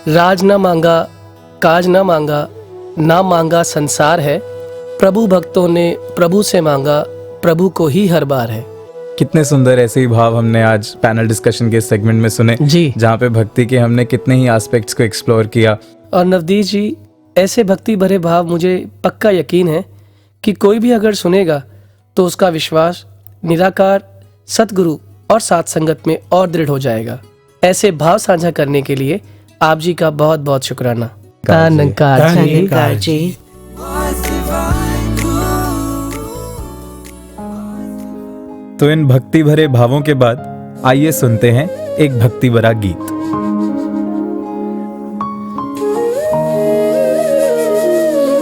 राज न मांगा, काज न मांगा, ना मांगा संसार है, प्रभु भक्तों ने प्रभु से मांगा, प्रभु को ही हर बार है। कितने सुंदर ऐसे ही भाव हमने आज पैनल डिस्कशन के सेगमेंट में सुने जी, जहाँ पे भक्ति के हमने कितने ही एस्पेक्ट्स को एक्सप्लोर किया। और नवदीप जी, ऐसे भक्ति भरे भाव मुझे पक्का यकीन है कि कोई भी अगर सुनेगा तो उसका विश्वास निराकार सतगुरु और साथ संगत में और दृढ़ हो जाएगा। ऐसे भाव साझा करने के लिए आप जी का बहुत बहुत शुक्राना। धन्यकार जी। धन्यकार जी। तो इन भक्ति भरे भावों के बाद आइए सुनते हैं एक भक्ति भरा गीत।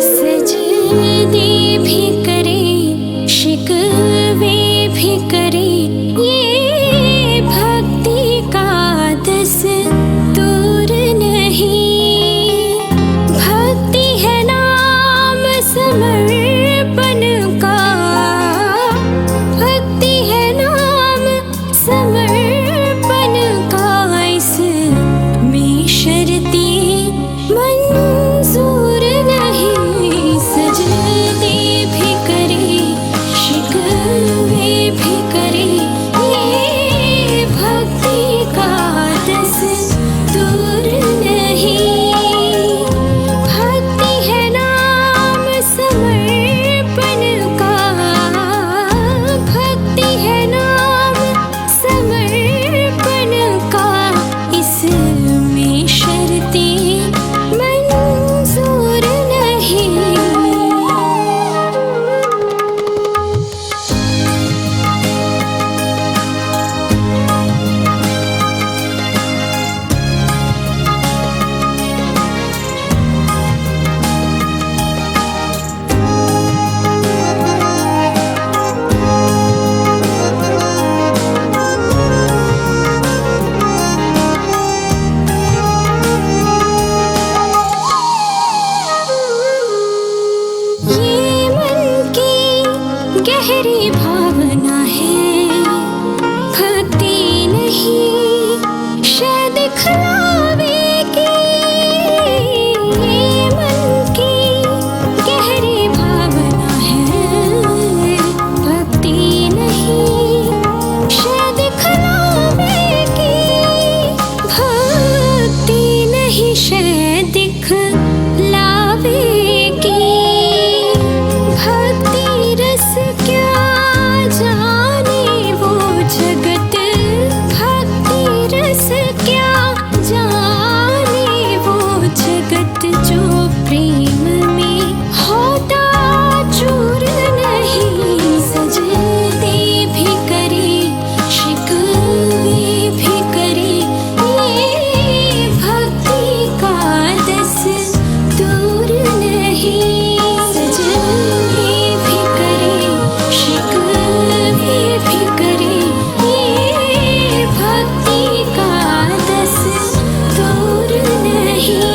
सजदे भी करे, शिकवे भी करे, ये भक्ति का दस्तूर नहीं। भक्ति है नाम समर्पण का, भक्ति है नाम समर्पण का, इसमें शर्तें मंजूर नहीं। सजदे भी करे, शिकवे भी करे, ये भक्ति का दस्तूर नहीं। भक्ति है नाम समर्पण का, भक्ति है नाम समर्पण का, इसमें शर्तें मंजूर नहीं। ये मन की गहरी भावना है, भक्ति नहीं शायद दिखलावे की। ये मन की गहरी भावना है, भक्ति नहीं शायद दिखलावे की। भक्ति नहीं शायद दिखलावे की। भक्ति रस क्या जाने वो जगत, भक्ति रस क्या जाने वो जगत, जो प्रेम में होता चूर नहीं। सजदे भी करे, शिकवे भी करे, ये भक्ति का दस्तूर नहीं। सजदे भी करे, शिकवे भी करे, ये भक्ति का दस्तूर नहीं।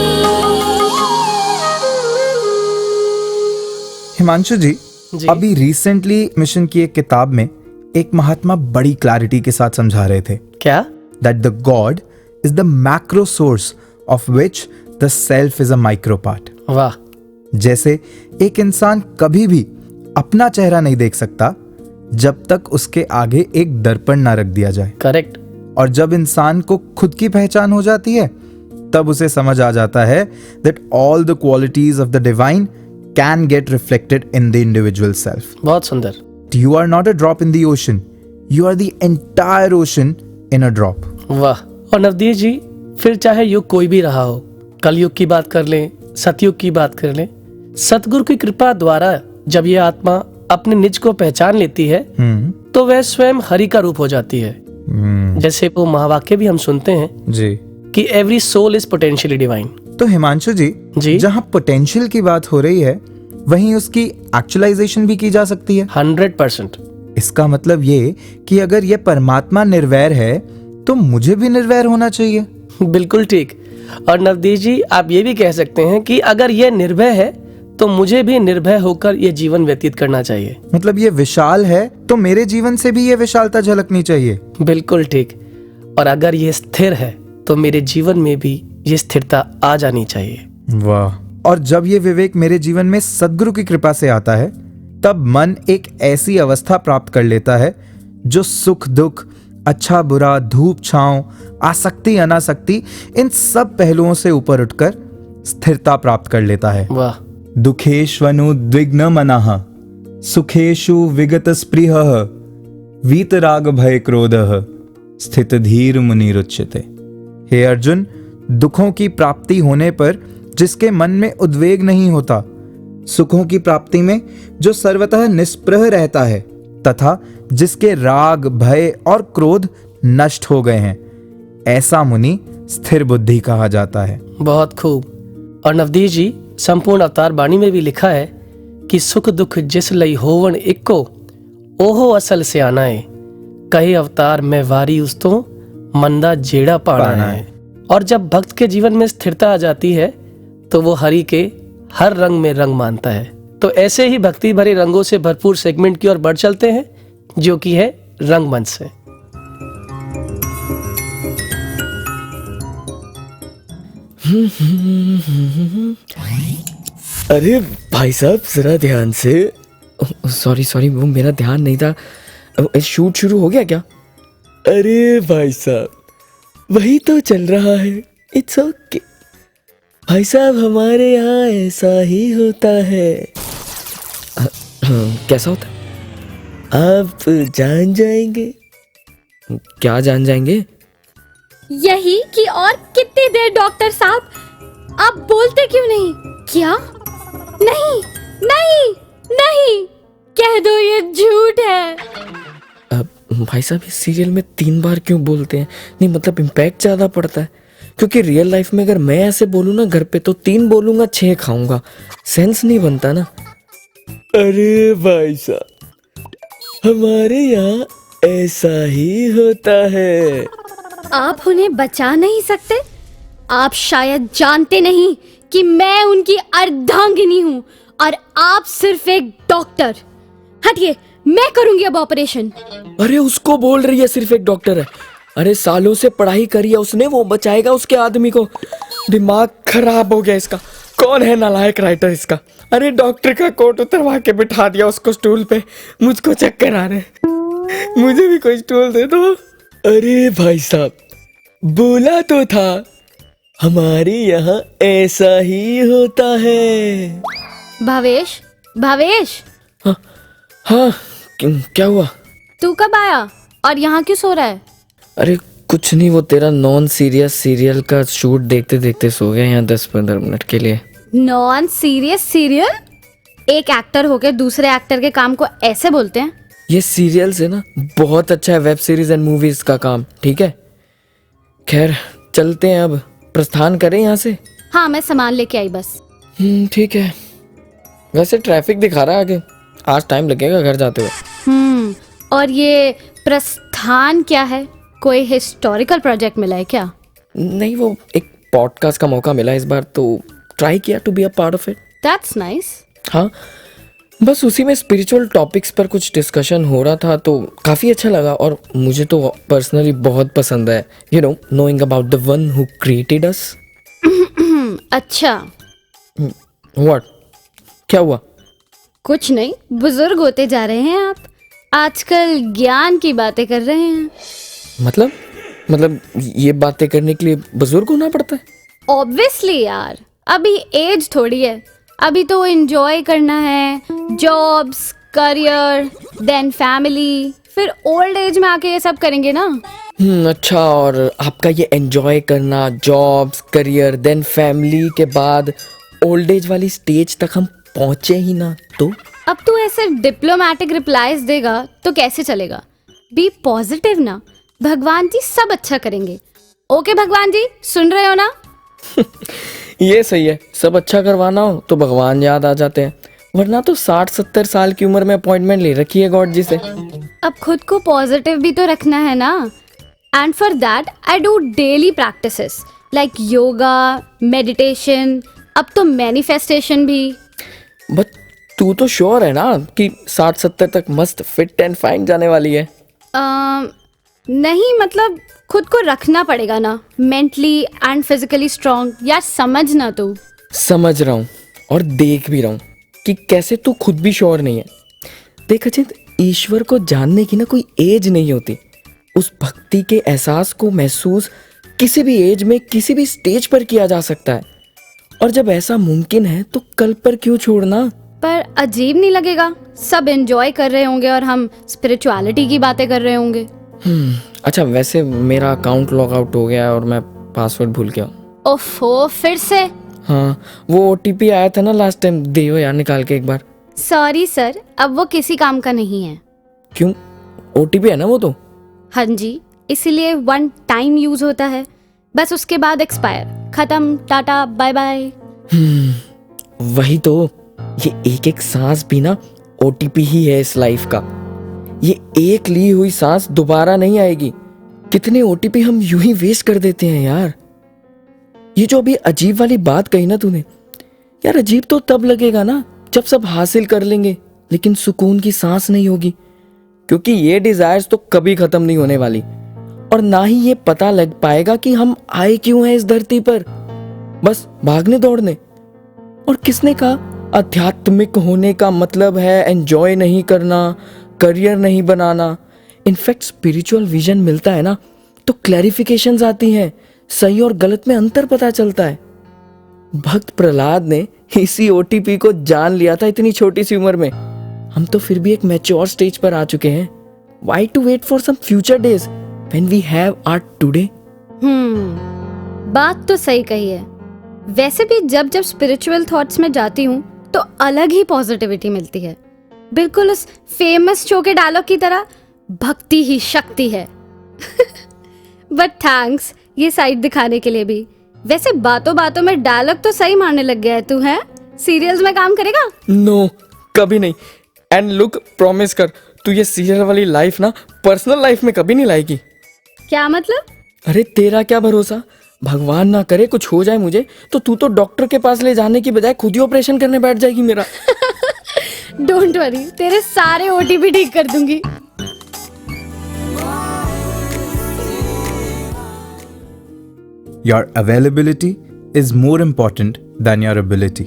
हिमांशु जी, जी। अभी रिसेंटली मिशन की एक किताब में एक महात्मा बड़ी क्लैरिटी के साथ समझा रहे थे क्या? that the God is the macro source of which the self is a micro part. वाह, जैसे एक इंसान कभी भी अपना चेहरा नहीं देख सकता जब तक उसके आगे एक दर्पण ना रख दिया जाए, करेक्ट। और जब इंसान को खुद की पहचान हो जाती है तब उसे समझ आ जाता है that all the qualities of the divine can get reflected in the individual self. बहुत सुंदर। You are not a drop in the ocean. You are the entire ocean in a drop. वाह। और नवदीप जी, फिर चाहे युग कोई भी रहा हो, कलयुग की बात कर लें, सतयुग की बात कर लें, सतगुरु की कृपा द्वारा जब ये आत्मा अपने निज को पहचान लेती है तो वह स्वयं हरि का रूप हो जाती है। जैसे वो महावाक्य भी हम सुनते हैं जी कि every soul is potentially divine. तो हिमांशु जी, जी। जहाँ पोटेंशियल की बात हो रही है वहीं उसकी एक्चुअलाइजेशन भी की जा सकती है। 100%। इसका मतलब ये कि अगर ये परमात्मा निर्वैर है तो मुझे भी निर्वैर होना चाहिए। बिल्कुल ठीक। और नवदीप जी, आप ये भी कह सकते हैं कि अगर ये निर्भय है तो मुझे भी निर्भय होकर ये जीवन व्यतीत करना चाहिए। मतलब ये विशाल है तो मेरे जीवन से भी ये विशालता झलकनी चाहिए। बिल्कुल ठीक। और अगर ये स्थिर है तो मेरे जीवन में भी ये स्थिरता आ जानी चाहिए। वाह। और जब ये विवेक मेरे जीवन में सद्गुरु की कृपा से आता है तब मन एक ऐसी अवस्था प्राप्त कर लेता है जो सुख दुख, अच्छा बुरा, धूप छांव, आसक्ति अनासक्ति, इन सब पहलुओं से ऊपर उठकर स्थिरता प्राप्त कर लेता है। वाह। दुखेष्वनुद्विग्न मनः सुखेषु विगत स्पृहः वीतराग भय क्रोधः स्थित धीर मुनिरुच्यते। हे अर्जुन, दुखों की प्राप्ति होने पर जिसके मन में उद्वेग नहीं होता, सुखों की प्राप्ति में जो सर्वतः निष्प्रह रहता है, तथा जिसके राग, भय और क्रोध नष्ट हो गए हैं, ऐसा मुनि स्थिर बुद्धि कहा जाता है। बहुत खूब। और नवदीप जी, संपूर्ण अवतार बाणी में भी लिखा है कि सुख दुख जिस लई होवन इक्को, ओहो असल से आना है, कहे अवतार में वारी उस तो मंदा जेड़ा पाना है। और जब भक्त के जीवन में स्थिरता आ जाती है तो वो हरि के हर रंग में रंग मानता है। तो ऐसे ही भक्ति भरे रंगों से भरपूर सेगमेंट की ओर बढ़ चलते हैं, जो कि है रंगमंच से। अरे भाई साहब जरा ध्यान से। सॉरी वो मेरा ध्यान नहीं था। शूट शुरू हो गया क्या? अरे भाई साहब वही तो चल रहा है। इट्स ओके भाई साहब, हमारे यहाँ ऐसा ही होता है। कैसा होता है? आप जान जाएंगे। क्या जान जाएंगे? यही कि और कितनी देर डॉक्टर साहब, आप बोलते क्यों नहीं? क्या? नहीं नहीं नहीं, कह दो ये झूठ है। भाई साहब इस सीरियल में 3 बार क्यों बोलते हैं? नहीं मतलब इम्पैक्ट ज्यादा पड़ता है, क्योंकि रियल लाइफ में अगर मैं ऐसे बोलूँ ना घर पे, तो 3 बोलूंगा 6 खाऊंगा, सेंस नहीं बनता ना। अरे भाई साहब हमारे यहाँ ऐसा ही होता है। आप उन्हें बचा नहीं सकते? आप शायद जानते नहीं कि मैं उनकी अर्धांगिनी हूँ और आप सिर्फ एक डॉक्टर। हटिए, मैं करूंगी अब ऑपरेशन। अरे उसको बोल रही है सिर्फ एक डॉक्टर है। अरे सालों से पढ़ाई करी है उसने, वो बचाएगा उसके आदमी को। दिमाग खराब हो गया इसका। कौन है नालायक राइटर इसका? अरे डॉक्टर का कोट उतरवा के बिठा दिया उसको स्टूल पे। मुझको चक्कर आ रहे हैं, मुझे भी कोई स्टूल दे दो। अरे भाई साहब बोला तो था हमारे यहाँ ऐसा ही होता है। भावेश, भावेश, हाँ क्या हुआ? तू कब आया और यहाँ क्यों सो रहा है? अरे कुछ नहीं, वो तेरा नॉन सीरियस सीरियल का शूट देखते देखते सो गया यहाँ 10-15 मिनट के लिए। Non serious serial? एक एक्टर होके दूसरे एक्टर के काम को ऐसे बोलते हैं? ये सीरियल से ना बहुत अच्छा है वेब सीरीज एंड मूवीज का काम, ठीक है? खैर चलते हैं, अब प्रस्थान करें यहाँ से। हाँ मैं सामान लेके आई बस। ठीक है। वैसे ट्रैफिक दिखा रहा है आगे, आज टाइम लगेगा घर जाते हुए। और ये प्रस्थान क्या है? कोई हिस्टोरिकल प्रोजेक्ट मिला है क्या? नहीं, वो एक पॉडकास्ट का मौका मिला इस बार, तो ट्राई किया to be a part of it. That's nice. हाँ बस उसी में स्पिरिचुअल टॉपिक्स पर कुछ डिस्कशन हो रहा था, तो काफ़ी अच्छा लगा और मुझे तो पर्सनली बहुत पसंद है, you know, knowing about the one who created us. अच्छा। व्हाट? क्या हुआ? कुछ नहीं, बुजुर्ग होते जा रहे हैं आप। आजकल ज्ञान की बातें कर रहे हैं। मतलब ये बातें करने के लिए बुजुर्ग होना पड़ता है? ऑब्वियसली यार, अभी एज थोड़ी है, अभी तो एंजॉय करना है। जॉब्स, करियर, देन फैमिली, फिर ओल्ड एज में आके ये सब करेंगे ना। अच्छा, और आपका ये एंजॉय करना, जॉब्स, करियर, देन फैमिली के बाद ओल्ड एज वाली स्टेज तक हम पहुंचे ही ना तो? अब तू ऐसे डिप्लोमेटिक रिप्लाईज देगा तो कैसे चलेगा? बी पॉजिटिव ना, भगवान जी सब अच्छा करेंगे। ओके भगवान जी, सुन रहे हो ना? ये सही है, सब अच्छा करवाना हो तो भगवान याद आ जाते हैं, वरना तो 60-70 साल की उम्र में अपॉइंटमेंट ले रखी है गॉड जी से। अब खुद को पॉजिटिव भी तो रखना है ना। And for that I do daily practices like yoga, meditation, अब तो मैनिफेस्टेशन भी। बट तू तो श्योर है ना कि 60-70 तक मस्त फिट एंड फाइन जाने वाली है? नहीं, मतलब खुद को रखना पड़ेगा ना, मेंटली एंड फिजिकली स्ट्रांग। यार समझना तू। समझ रहा हूँ और देख भी रहा हूँ कि कैसे तू खुद भी श्योर नहीं है। देख अचिंत, ईश्वर को जानने की ना कोई एज नहीं होती। उस भक्ति के एहसास को महसूस किसी भी एज में, किसी भी स्टेज पर किया जा सकता है। और जब ऐसा मुमकिन है तो कल पर क्यों छोड़ना? पर अजीब नहीं लगेगा? सब एंजॉय कर रहे होंगे और हम स्पिरिचुअलिटी की बातें कर रहे होंगे। अच्छा, वैसे मेरा अकाउंट लॉग आउट हो गया और मैं पासवर्ड भूल गया। ओफो, फिर से? हाँ, वो OTP आया था ना लास्ट टाइम, दियो यार निकाल के एक बार। सॉरी सर, अब वो किसी काम का नहीं है। क्यों? OTP है ना वो तो। हाँ जी, इसीलिए 1 टाइम यूज होता है, बस उसके बाद एक्सपायर, खत्म, टाटा बाय बाय। वही तो, ये एक एक सांस भी ना OTP ही है इस लाइफ का। ये एक ली हुई सांस दोबारा नहीं आएगी। कितने OTP हम यूं ही वेस्ट कर देते हैं यार। ये जो अभी अजीब वाली बात कही ना तूने, यार अजीब तो तब लगेगा ना जब सब हासिल कर लेंगे लेकिन सुकून की सांस नहीं होगी, क्योंकि ये डिजायर्स तो कभी खत्म नहीं होने वाली, और ना ही ये पता लग पाएगा कि हम आए क्यों हैं इस धरती पर, बस भागने दौड़ने। और किसने कहा आध्यात्मिक होने का मतलब है एंजॉय नहीं करना, करियर नहीं बनाना? इनफैक्ट स्पिरिचुअल विजन मिलता है ना तो क्लैरिफिकेशंस आती हैं, सही और गलत में अंतर पता चलता है। भक्त प्रहलाद ने इसी OTP को जान लिया था इतनी छोटी सी उम्र में। हम तो फिर भी एक मैच्योर स्टेज पर आ चुके हैं। Why to wait for some future days when we have our today? बात तो सही कही है। वैसे भी जब जब स्पिरिचुअल थॉट्स में जाती हूँ तो अलग ही पॉजिटिविटी मिलती है, बिल्कुल उस फेमस शो के डायलॉग की तरह, भक्ति ही शक्ति है। बट थैंक्स ये साइड दिखाने के लिए भी। वैसे बातों बातों में डायलॉग तो सही मारने लग गया है तू, है? सीरियल्स में काम करेगा? नो, कभी नहीं। एंड लुक, प्रॉमिस कर, तू ये सीरियल वाली लाइफ ना पर्सनल लाइफ में कभी नहीं लाएगी। क्या मतलब? अरे तेरा क्या भरोसा, भगवान ना करे कुछ हो जाए मुझे तो तू तो डॉक्टर के पास ले जाने की बजाय खुद ही ऑपरेशन करने बैठ जाएगी मेरा। डोंट वरी, तेरे सारे OTP ठीक कर दूंगी। Your availability is more important than your ability.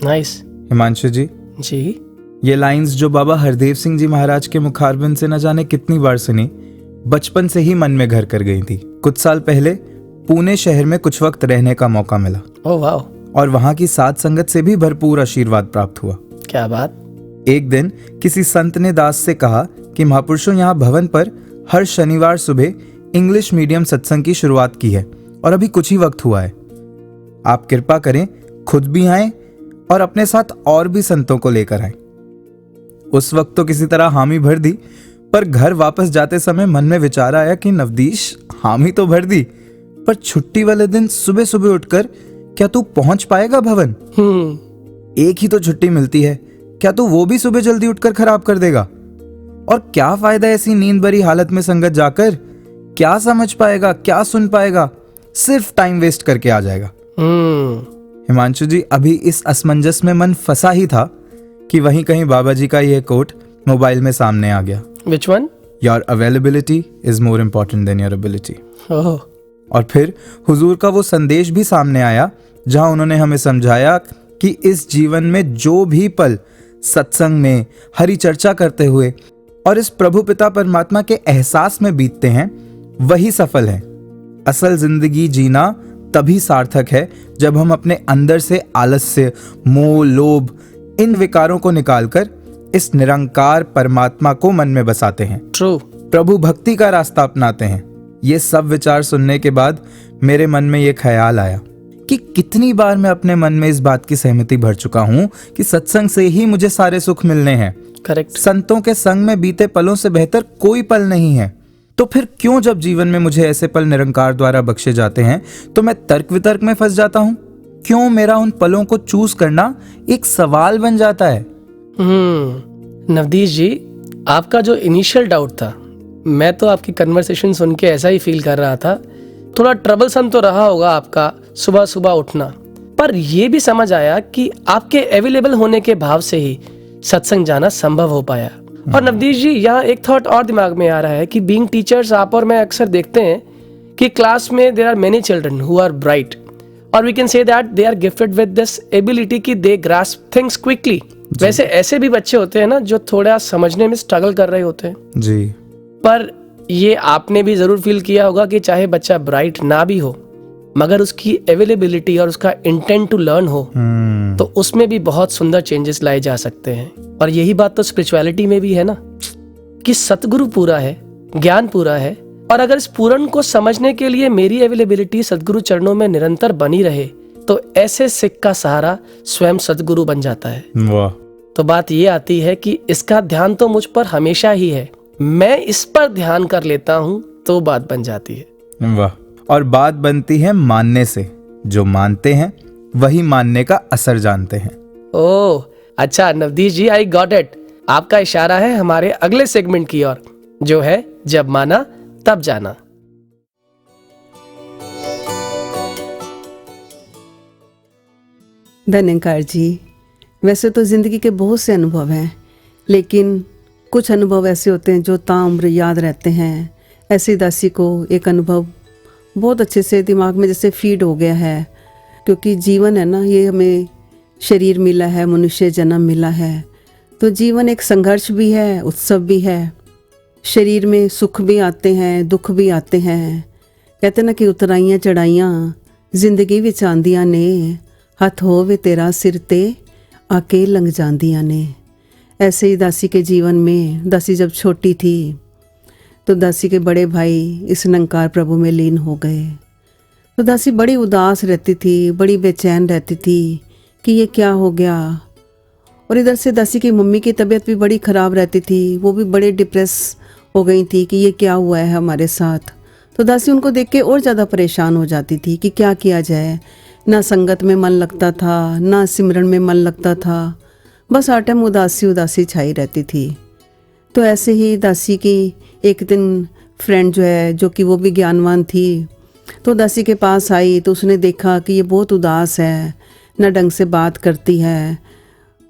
Nice. Himanshu ji, जी। ये लाइंस जो बाबा हरदेव सिंह जी महाराज के मुखारबिंद से न जाने कितनी बार सुनी, बचपन से ही मन में घर कर गई थी। कुछ साल पहले पुणे शहर में कुछ वक्त रहने का मौका मिला। ओह वाह, और वहां की साध संगत से भी भरपूर आशीर्वाद प्राप्त हुआ। क्या बात। एक दिन किसी संत ने दास से कहा कि महापुरुषों, यहाँ भवन पर हर शनिवार सुबह इंग्लिश मीडियम सत्संग की शुरुआत की है और अभी कुछ ही वक्त हुआ है। आप कृपा करें, खुद भी आएं और अपने साथ और भी संतों को लेकर आएं। उस वक्त तो किसी तरह हामी भर दी, पर घर वापस जाते समय मन में विचार आया कि नवदीश, हामी तो भर दी, पर छुट्टी वाले दिन सुबह सुबह उठकर क्या तू पहुंच पाएगा भवन? एक ही तो छुट्टी मिलती है, क्या तू वो भी सुबह जल्दी उठकर खराब कर देगा? और क्या फायदा ऐसी नींद भरी हालत में संगत जाकर? क्या समझ पाएगा, क्या सुन पाएगा? सिर्फ टाइम वेस्ट करके आ जाएगा। हिमांशु जी, अभी इस असमंजस में मन फंसा ही था कि वहीं कहीं बाबा जी का यह कोट मोबाइल में सामने आ गया। Which one? Your availability is more important than your ability. ओह। और फिर हुजूर का वो संदेश भी सामने आया जहां उन्होंने हमें समझाया कि इस जीवन में जो भी पल सत्संग में हरि चर्चा करते हुए और इस प्रभु पिता परमात्मा के एहसास में बीतते हैं, वही सफल है। असल जिंदगी जीना तभी सार्थक है जब हम अपने अंदर से आलस्य, मोह, लोभ, इन विकारों को निकालकर इस निरंकार परमात्मा को मन में बसाते हैं, ट्रू, प्रभु भक्ति का रास्ता अपनाते हैं। ये सब विचार सुनने के बाद मेरे मन में ये ख्याल आया कि कितनी बार मैं अपने मन में इस बात की सहमति भर चुका हूं कि सत्संग से ही मुझे सारे सुख मिलने हैं। करेक्ट। संतों के संग में बीते पलों से बेहतर कोई पल नहीं है। तो फिर क्यों जब जीवन में मुझे ऐसे पल निरंकार द्वारा बख्शे जाते हैं तो मैं तर्क वितर्क में फंस जाता हूं? क्यों मेरा उन पलों को चूज करना एक सवाल बन जाता है? नवदीश जी, आपका जो इनिशियल डाउट था, मैं तो आपकी कन्वर्सेशन सुन के ऐसा ही फील कर रहा था। थोड़ा ट्रबलसम तो रहा होगा आपका सुबह सुबह उठना, पर यह भी समझ आया कि आपके अवेलेबल होने के भाव से ही सत्संग जाना संभव हो पाया। और नवदीश जी, यहाँ एक थॉट और दिमाग में आ रहा है कि बीइंग टीचर्स, आप और मैं अक्सर देखते हैं कि क्लास में there are many children who are bright, और we can say that they are gifted with this ability कि दे ग्रास्प थिंग्स क्विकली। वैसे ऐसे भी बच्चे होते हैं ना जो थोड़ा समझने में स्ट्रगल कर रहे होते हैं जी। पर ये आपने भी जरूर फील किया होगा कि चाहे बच्चा ब्राइट ना भी हो, मगर उसकी अवेलेबिलिटी और उसका इंटेंट टू लर्न हो तो उसमें भी बहुत सुंदर चेंजेस लाए जा सकते हैं। और यही बात तो स्पिरिचुअलिटी में भी है ना, कि सतगुरु पूरा है, ज्ञान पूरा है, और अगर इस पूर्ण को समझने के लिए मेरी अवेलेबिलिटी सतगुरु चरणों में निरंतर बनी रहे तो ऐसे सिख का सहारा स्वयं सदगुरु बन जाता है। वाह। तो बात ये आती है कि इसका ध्यान तो मुझ पर हमेशा ही है, मैं इस पर ध्यान कर लेता हूँ तो बात बन जाती है। वाह। और बात बनती है मानने से। जो मानते हैं वही मानने का असर जानते हैं। ओह अच्छा नवदीश जी, आई गॉट इट। आपका इशारा है हमारे अगले सेगमेंट की ओर, जो है जब माना तब जाना। धन्यकार जी, वैसे तो ज़िंदगी के बहुत से अनुभव हैं, लेकिन कुछ अनुभव ऐसे होते हैं जो ताउम्र याद रहते हैं। ऐसी दासी को एक अनुभव बहुत अच्छे से दिमाग में जैसे फीड हो गया है, क्योंकि जीवन है ना, ये हमें शरीर मिला है, मनुष्य जन्म मिला है, तो जीवन एक संघर्ष भी है, उत्सव भी है। शरीर में सुख भी आते हैं, दुख भी आते हैं। कहते ना कि उतराइयाँ चढ़ाइयाँ जिंदगी विच आंदियां ने, हथ होवे तेरा सिर ते आके लंघ जांदियां ने। ऐसे ही दासी के जीवन में, दासी जब छोटी थी तो दासी के बड़े भाई इस निरंकार प्रभु में लीन हो गए। तो दासी बड़ी उदास रहती थी, बड़ी बेचैन रहती थी कि ये क्या हो गया। और इधर से दासी की मम्मी की तबीयत भी बड़ी ख़राब रहती थी, वो भी बड़े डिप्रेस हो गई थी कि ये क्या हुआ है हमारे साथ। तो दासी उनको देख के और ज़्यादा परेशान हो जाती थी कि क्या किया जाए। ना संगत में मन लगता था, ना सिमरन में मन लगता था, बस हर टाइम उदासी उदासी छाई रहती थी। तो ऐसे ही दासी की एक दिन फ्रेंड जो है, जो कि वो भी ज्ञानवान थी, तो दासी के पास आई तो उसने देखा कि ये बहुत उदास है, ना ढंग से बात करती है।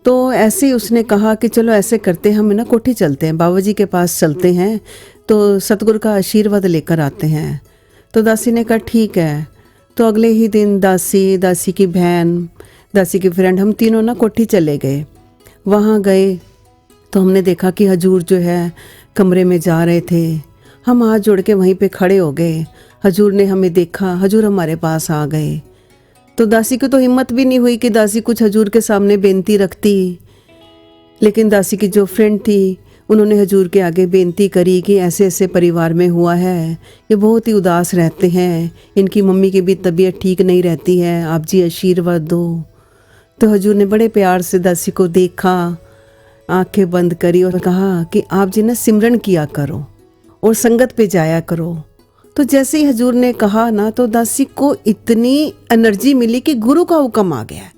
तो ऐसे ही उसने कहा कि चलो ऐसे करते हैं, हम ना कोठी चलते हैं, बाबा जी के पास चलते हैं, तो सतगुरु का आशीर्वाद लेकर आते हैं। तो दासी ने कहा ठीक है। तो अगले ही दिन दासी, दासी की बहन, दासी की फ्रेंड, हम तीनों ना कोठी चले गए। वहाँ गए तो हमने देखा कि हजूर जो है कमरे में जा रहे थे। हम हाथ जोड़ के वहीं पे खड़े हो गए। हजूर ने हमें देखा, हजूर हमारे पास आ गए। तो दासी को तो हिम्मत भी नहीं हुई कि दासी कुछ हजूर के सामने बेनती रखती, लेकिन दासी की जो फ्रेंड थी उन्होंने हजूर के आगे बेनती करी कि ऐसे ऐसे परिवार में हुआ है, ये बहुत ही उदास रहते हैं, इनकी मम्मी की भी तबीयत ठीक नहीं रहती है, आप जी आशीर्वाद दो। तो हजूर ने बड़े प्यार से दासी को देखा, आंखें बंद करी और कहा कि आप जी ना सिमरन किया करो और संगत पे जाया करो। तो जैसे ही हजूर ने कहा ना, तो दासी को इतनी एनर्जी मिली कि गुरु का हुक्म आ गया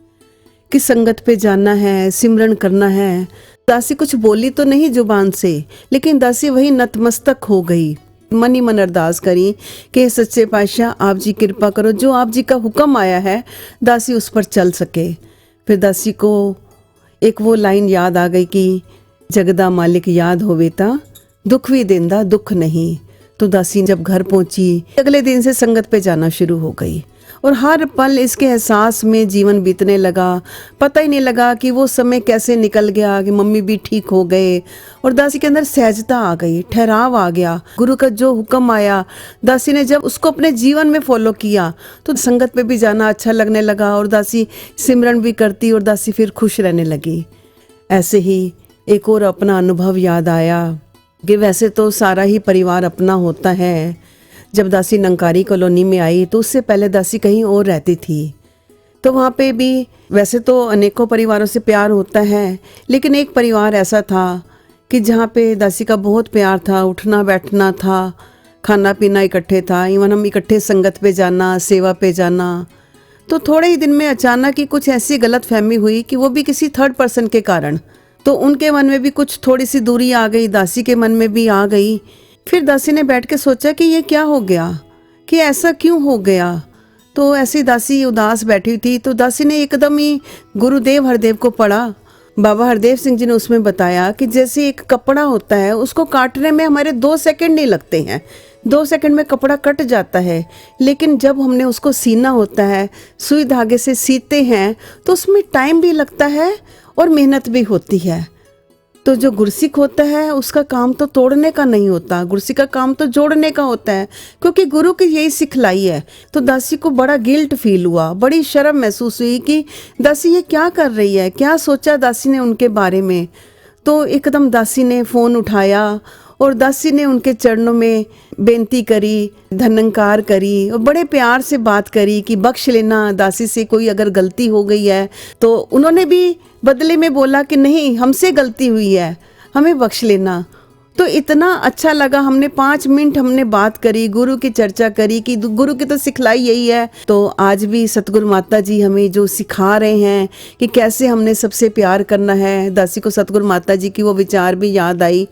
कि संगत पे जाना है, सिमरन करना है। दासी कुछ बोली तो नहीं जुबान से, लेकिन दासी वही नतमस्तक हो गई, मन ही मन अरदास करी कि सच्चे पातशाह आप जी कृपा करो, जो आप जी का हुक्म आया है दासी उस पर चल सके। फिर दासी को एक वो लाइन याद आ गई कि जगदा मालिक याद होवे ता दुख भी देंदा दुख नहीं। तो दासी जब घर पहुंची, अगले दिन से संगत पे जाना शुरू हो गई और हर पल इसके एहसास में जीवन बीतने लगा। पता ही नहीं लगा कि वो समय कैसे निकल गया, कि मम्मी भी ठीक हो गए और दासी के अंदर सहजता आ गई, ठहराव आ गया। गुरु का जो हुक्म आया, दासी ने जब उसको अपने जीवन में फॉलो किया तो संगत पे भी जाना अच्छा लगने लगा और दासी सिमरन भी करती और दासी फिर खुश रहने लगी। ऐसे ही एक और अपना अनुभव याद आया कि वैसे तो सारा ही परिवार अपना होता है। जब दासी नंकारी कॉलोनी में आई तो उससे पहले दासी कहीं और रहती थी। तो वहाँ पे भी वैसे तो अनेकों परिवारों से प्यार होता है, लेकिन एक परिवार ऐसा था कि जहाँ पे दासी का बहुत प्यार था, उठना बैठना था, खाना पीना इकट्ठे था, इवन हम इकट्ठे संगत पे जाना, सेवा पे जाना। तो थोड़े ही दिन में अचानक ही कुछ ऐसी गलत फहमी हुई कि वो भी किसी थर्ड पर्सन के कारण, तो उनके मन में भी कुछ थोड़ी सी दूरी आ गई, दासी के मन में भी आ गई। फिर दासी ने बैठ के सोचा कि ये क्या हो गया, कि ऐसा क्यों हो गया। तो ऐसी दासी उदास बैठी थी, तो दासी ने एकदम ही गुरुदेव हरदेव को पढ़ा। बाबा हरदेव सिंह जी ने उसमें बताया कि जैसे एक कपड़ा होता है, उसको काटने में हमारे 2 सेकंड नहीं लगते हैं, 2 सेकंड में कपड़ा कट जाता है, लेकिन जब हमने उसको सीना होता है, सुई धागे से सीते हैं, तो उसमें टाइम भी लगता है और मेहनत भी होती है। तो जो गुरसिक होता है उसका काम तो तोड़ने का नहीं होता, गुरसिक का काम तो जोड़ने का होता है, क्योंकि गुरु की यही सिखलाई है। तो दासी को बड़ा गिल्ट फील हुआ, बड़ी शर्म महसूस हुई कि दासी ये क्या कर रही है, क्या सोचा दासी ने उनके बारे में। तो एकदम दासी ने फ़ोन उठाया और दासी ने उनके चरणों में बेनती करी, धन्यकार करी और बड़े प्यार से बात करी कि बख्श लेना, दासी से कोई अगर गलती हो गई है। तो उन्होंने भी बदले में बोला कि नहीं, हमसे गलती हुई है, हमें बख्श लेना। तो इतना अच्छा लगा, हमने 5 मिनट हमने बात करी, गुरु की चर्चा करी कि गुरु की तो सिखलाई यही है। तो आज भी सतगुरु माता जी हमें जो सिखा रहे हैं कि कैसे हमने सबसे प्यार करना है। दासी को सतगुरु माता जी की वो विचार भी याद आई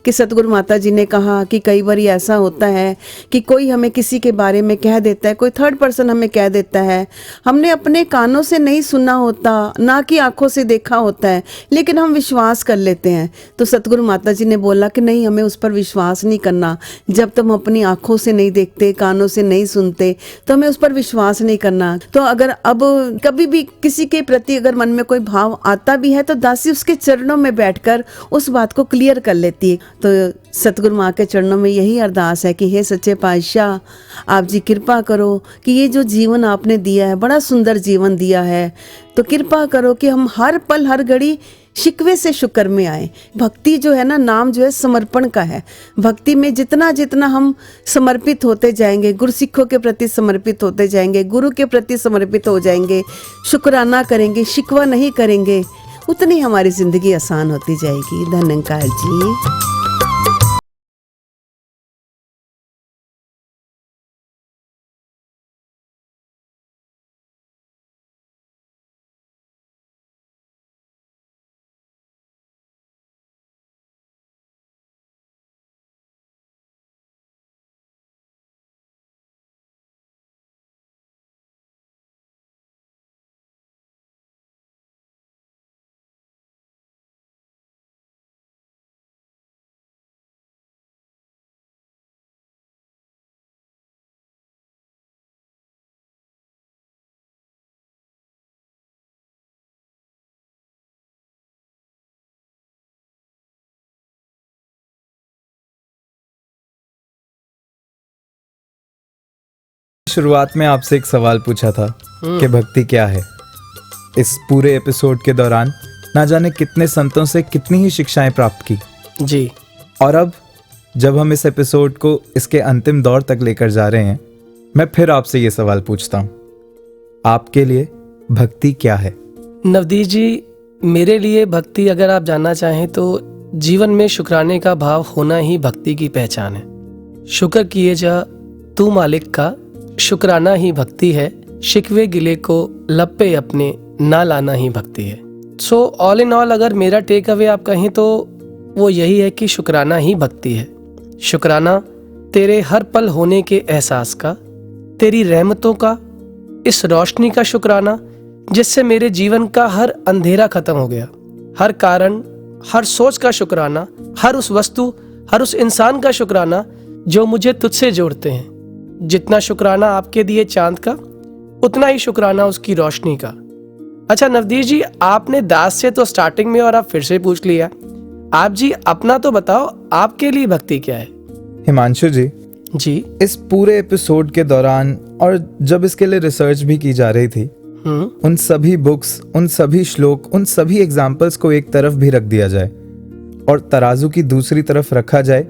कि सतगुरु माता जी ने कहा कि कई बार ऐसा होता है कि कोई हमें किसी के बारे में कह देता है, कोई थर्ड पर्सन हमें कह देता है, हमने अपने कानों से नहीं सुना होता, ना कि आंखों से देखा होता है, लेकिन हम विश्वास कर लेते हैं। तो सतगुरु माता जी ने बोला कि नहीं, हमें उस पर विश्वास नहीं करना। जब तक हम अपनी आंखों से नहीं देखते, कानों से नहीं सुनते, तो हमें उस पर विश्वास नहीं करना। तो अगर अब कभी भी किसी के प्रति अगर मन में कोई भाव आता भी है तो दासी उसके चरणों में बैठकर उस बात को क्लियर कर लेती है। तो सतगुरु माँ के चरणों में यही अरदास है कि हे सच्चे पातशाह, आप जी कृपा करो कि ये जो जीवन आपने दिया है, बड़ा सुंदर जीवन दिया है, तो कृपा करो कि हम हर पल हर घड़ी शिकवे से शुक्र में आए। भक्ति जो है ना, नाम जो है समर्पण का है। भक्ति में जितना जितना हम समर्पित होते जाएंगे, गुरसिखों के प्रति समर्पित होते जाएंगे, गुरु के प्रति समर्पित हो जाएंगे, शुक्राना करेंगे, शिकवा नहीं करेंगे, उतनी हमारी जिंदगी आसान होती जाएगी। धन्यकार जी। शुरुआत में आपसे एक सवाल पूछा था कि भक्ति क्या है। इस पूरे एपिसोड के दौरान ना जाने कितने संतों से कितनी ही शिक्षाएं प्राप्त की जी। और अब जब हम इस एपिसोड को इसके अंतिम दौर तक लेकर जा रहे हैं, मैं फिर आपसे ये सवाल पूछता हूँ, आपके लिए भक्ति क्या है? नवदीप जी, मेरे लिए भक्ति अगर आप जानना चाहें तो जीवन में शुक्राने का भाव होना ही भक्ति की पहचान है। शुक्र किए जा तू मालिक का, शुक्राना ही भक्ति है, शिकवे गिले को लपे अपने ना लाना ही भक्ति है। सो ऑल इन ऑल अगर मेरा टेक अवे आप कहें तो वो यही है कि शुक्राना ही भक्ति है। शुक्राना तेरे हर पल होने के एहसास का, तेरी रहमतों का, इस रोशनी का शुक्राना जिससे मेरे जीवन का हर अंधेरा खत्म हो गया, हर कारण, हर सोच का शुक्राना, हर उस वस्तु, हर उस इंसान का शुक्राना जो मुझे तुझसे जोड़ते हैं। जितना शुक्राना आपके दिए चांद का, उतना ही शुक्राना उसकी रोशनी का। अच्छा नवदीप जी, आपने दास से तो स्टार्टिंग में और आप फिर से पूछ लिया, आप जी अपना तो बताओ, आपके लिए भक्ति क्या है? हिमांशु जी इस पूरे एपिसोड के दौरान और जब इसके लिए रिसर्च भी की जा रही थी, उन सभी बुक्स, उन सभी श्लोक, उन सभी एग्जाम्पल्स को एक तरफ भी रख दिया जाए और तराजू की दूसरी तरफ रखा जाए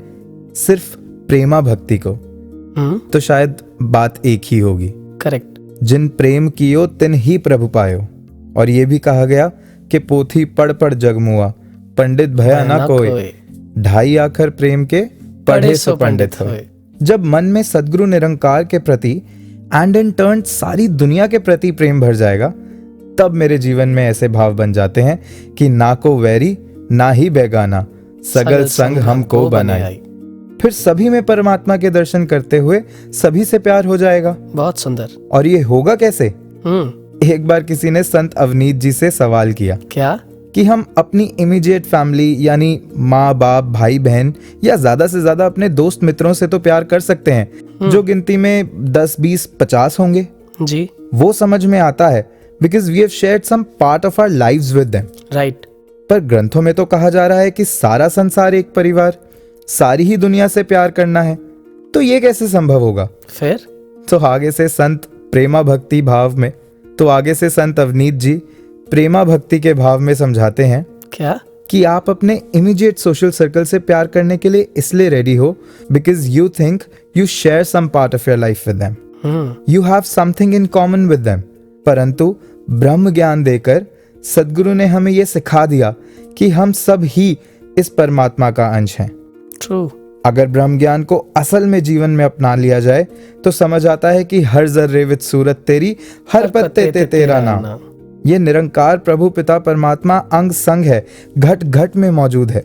सिर्फ प्रेमा भक्ति को, तो शायद बात एक ही होगी। करेक्ट। जिन प्रेम कियो तिन ही प्रभु पायो। और ये भी कहा गया कि पोथी पढ़ पढ़ जग मुआ, पंडित भया ना कोई, ढाई आखर प्रेम के पढ़े सो पंडित होए। जब मन में सद्गुरु निरंकार के प्रति एंड इन टर्न सारी दुनिया के प्रति प्रेम भर जाएगा, तब मेरे जीवन में ऐसे भाव बन जाते हैं कि ना को वैरी ना ही बेगाना, सगल संग हमको बनाए। फिर सभी में परमात्मा के दर्शन करते हुए सभी से प्यार हो जाएगा। बहुत सुंदर। और ये होगा कैसे? एक बार किसी ने संत अवनीत जी से सवाल किया, क्या कि हम अपनी इमीडिएट फैमिली यानी माँ बाप भाई बहन या ज्यादा से ज्यादा अपने दोस्त मित्रों से तो प्यार कर सकते हैं जो गिनती में 10, 20, 50 होंगे जी। वो समझ में आता है because we have shared some part of our lives with them, right. पर ग्रंथों में तो कहा जा रहा है कि सारा संसार एक परिवार, सारी ही दुनिया से प्यार करना है, तो ये कैसे संभव होगा? फिर तो आगे से संत प्रेमा भक्ति भाव में, तो आगे से संत अवनीत जी प्रेमा भक्ति के भाव में समझाते हैं क्या कि आप अपने इमीडिएट सोशल सर्कल से प्यार करने के लिए इसलिए रेडी हो because you think you share some part of your life with them, you have something in common with them. परंतु ब्रह्म ज्ञान देकर सदगुरु ने हमें यह सिखा दिया कि हम सब ही इस परमात्मा का अंश हैं। ट्रू। अगर ब्रह्म ज्ञान को असल में जीवन में अपना लिया जाए तो समझ आता है कि हर जर्रे विच सूरत तेरी, हर पत्ते ते तेरा नाम। ये निरंकार प्रभु पिता परमात्मा अंग संग है, घट घट में मौजूद है।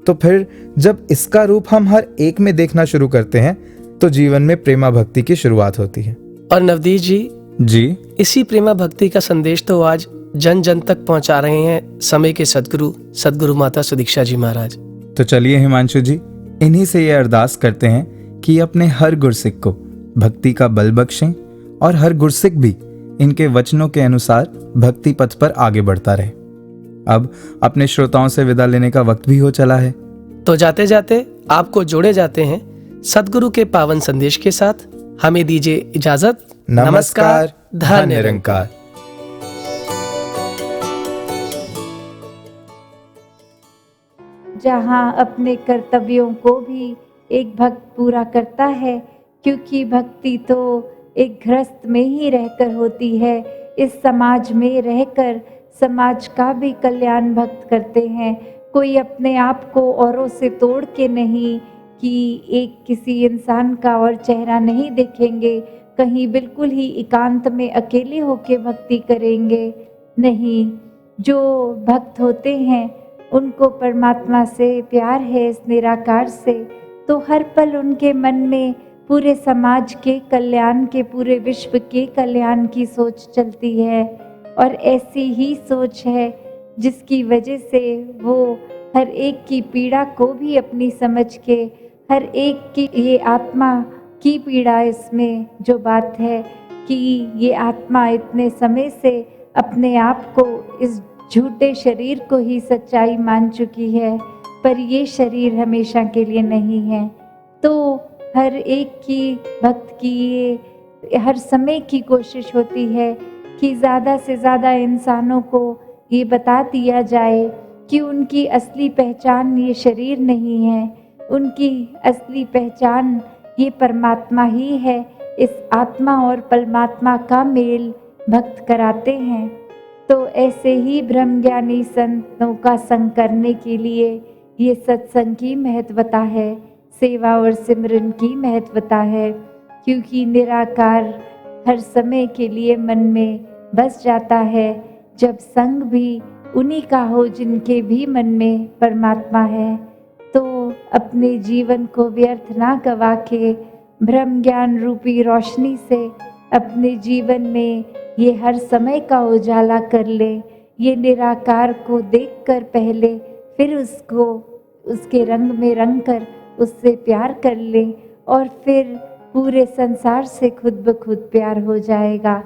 तो फिर जब इसका रूप हम हर एक में देखना शुरू करते हैं तो जीवन में प्रेमा भक्ति की शुरुआत होती है। और नवदीप जी, इसी प्रेमा भक्ति का संदेश तो आज जन जन तक पहुंचा रहे हैं समय के सदगुरु माता सुदीक्षा जी महाराज। तो चलिए हिमांशु जी, इन्हीं से ये अरदास करते हैं कि अपने हर गुरसिक को भक्ति का बल बख्शें और हर गुरसिक भी इनके वचनों के अनुसार भक्ति पथ पर आगे बढ़ता रहे। अब अपने श्रोताओं से विदा लेने का वक्त भी हो चला है, तो जाते जाते आपको जोड़े जाते हैं सदगुरु के पावन संदेश के साथ। हमें दीजिए इजाजत। नमस्कार, धन्य निरंकार। जहाँ अपने कर्तव्यों को भी एक भक्त पूरा करता है, क्योंकि भक्ति तो एक गृहस्थ में ही रहकर होती है। इस समाज में रहकर समाज का भी कल्याण भक्त करते हैं। कोई अपने आप को औरों से तोड़ के नहीं कि एक किसी इंसान का और चेहरा नहीं देखेंगे, कहीं बिल्कुल ही एकांत में अकेले होके भक्ति करेंगे। नहीं, जो भक्त होते हैं उनको परमात्मा से प्यार है, इस निराकार से, तो हर पल उनके मन में पूरे समाज के कल्याण के, पूरे विश्व के कल्याण की सोच चलती है। और ऐसी ही सोच है जिसकी वजह से वो हर एक की पीड़ा को भी अपनी समझ के, हर एक की ये आत्मा की पीड़ा, इसमें जो बात है कि ये आत्मा इतने समय से अपने आप को, इस झूठे शरीर को ही सच्चाई मान चुकी है, पर ये शरीर हमेशा के लिए नहीं है। तो हर एक की भक्त की ये हर समय की कोशिश होती है कि ज़्यादा से ज़्यादा इंसानों को ये बता दिया जाए कि उनकी असली पहचान ये शरीर नहीं है, उनकी असली पहचान ये परमात्मा ही है। इस आत्मा और परमात्मा का मेल भक्त कराते हैं। तो ऐसे ही ब्रह्मज्ञानी संतों का संग करने के लिए ये सत्संग की महत्वता है, सेवा और सिमरन की महत्वता है, क्योंकि निराकार हर समय के लिए मन में बस जाता है जब संग भी उन्हीं का हो जिनके भी मन में परमात्मा है। तो अपने जीवन को व्यर्थ ना गवा के ब्रह्म ज्ञान रूपी रोशनी से अपने जीवन में ये हर समय का उजाला कर ले। ये निराकार को देखकर पहले, फिर उसको उसके रंग में रंग कर उससे प्यार कर ले, और फिर पूरे संसार से खुद ब खुद प्यार हो जाएगा।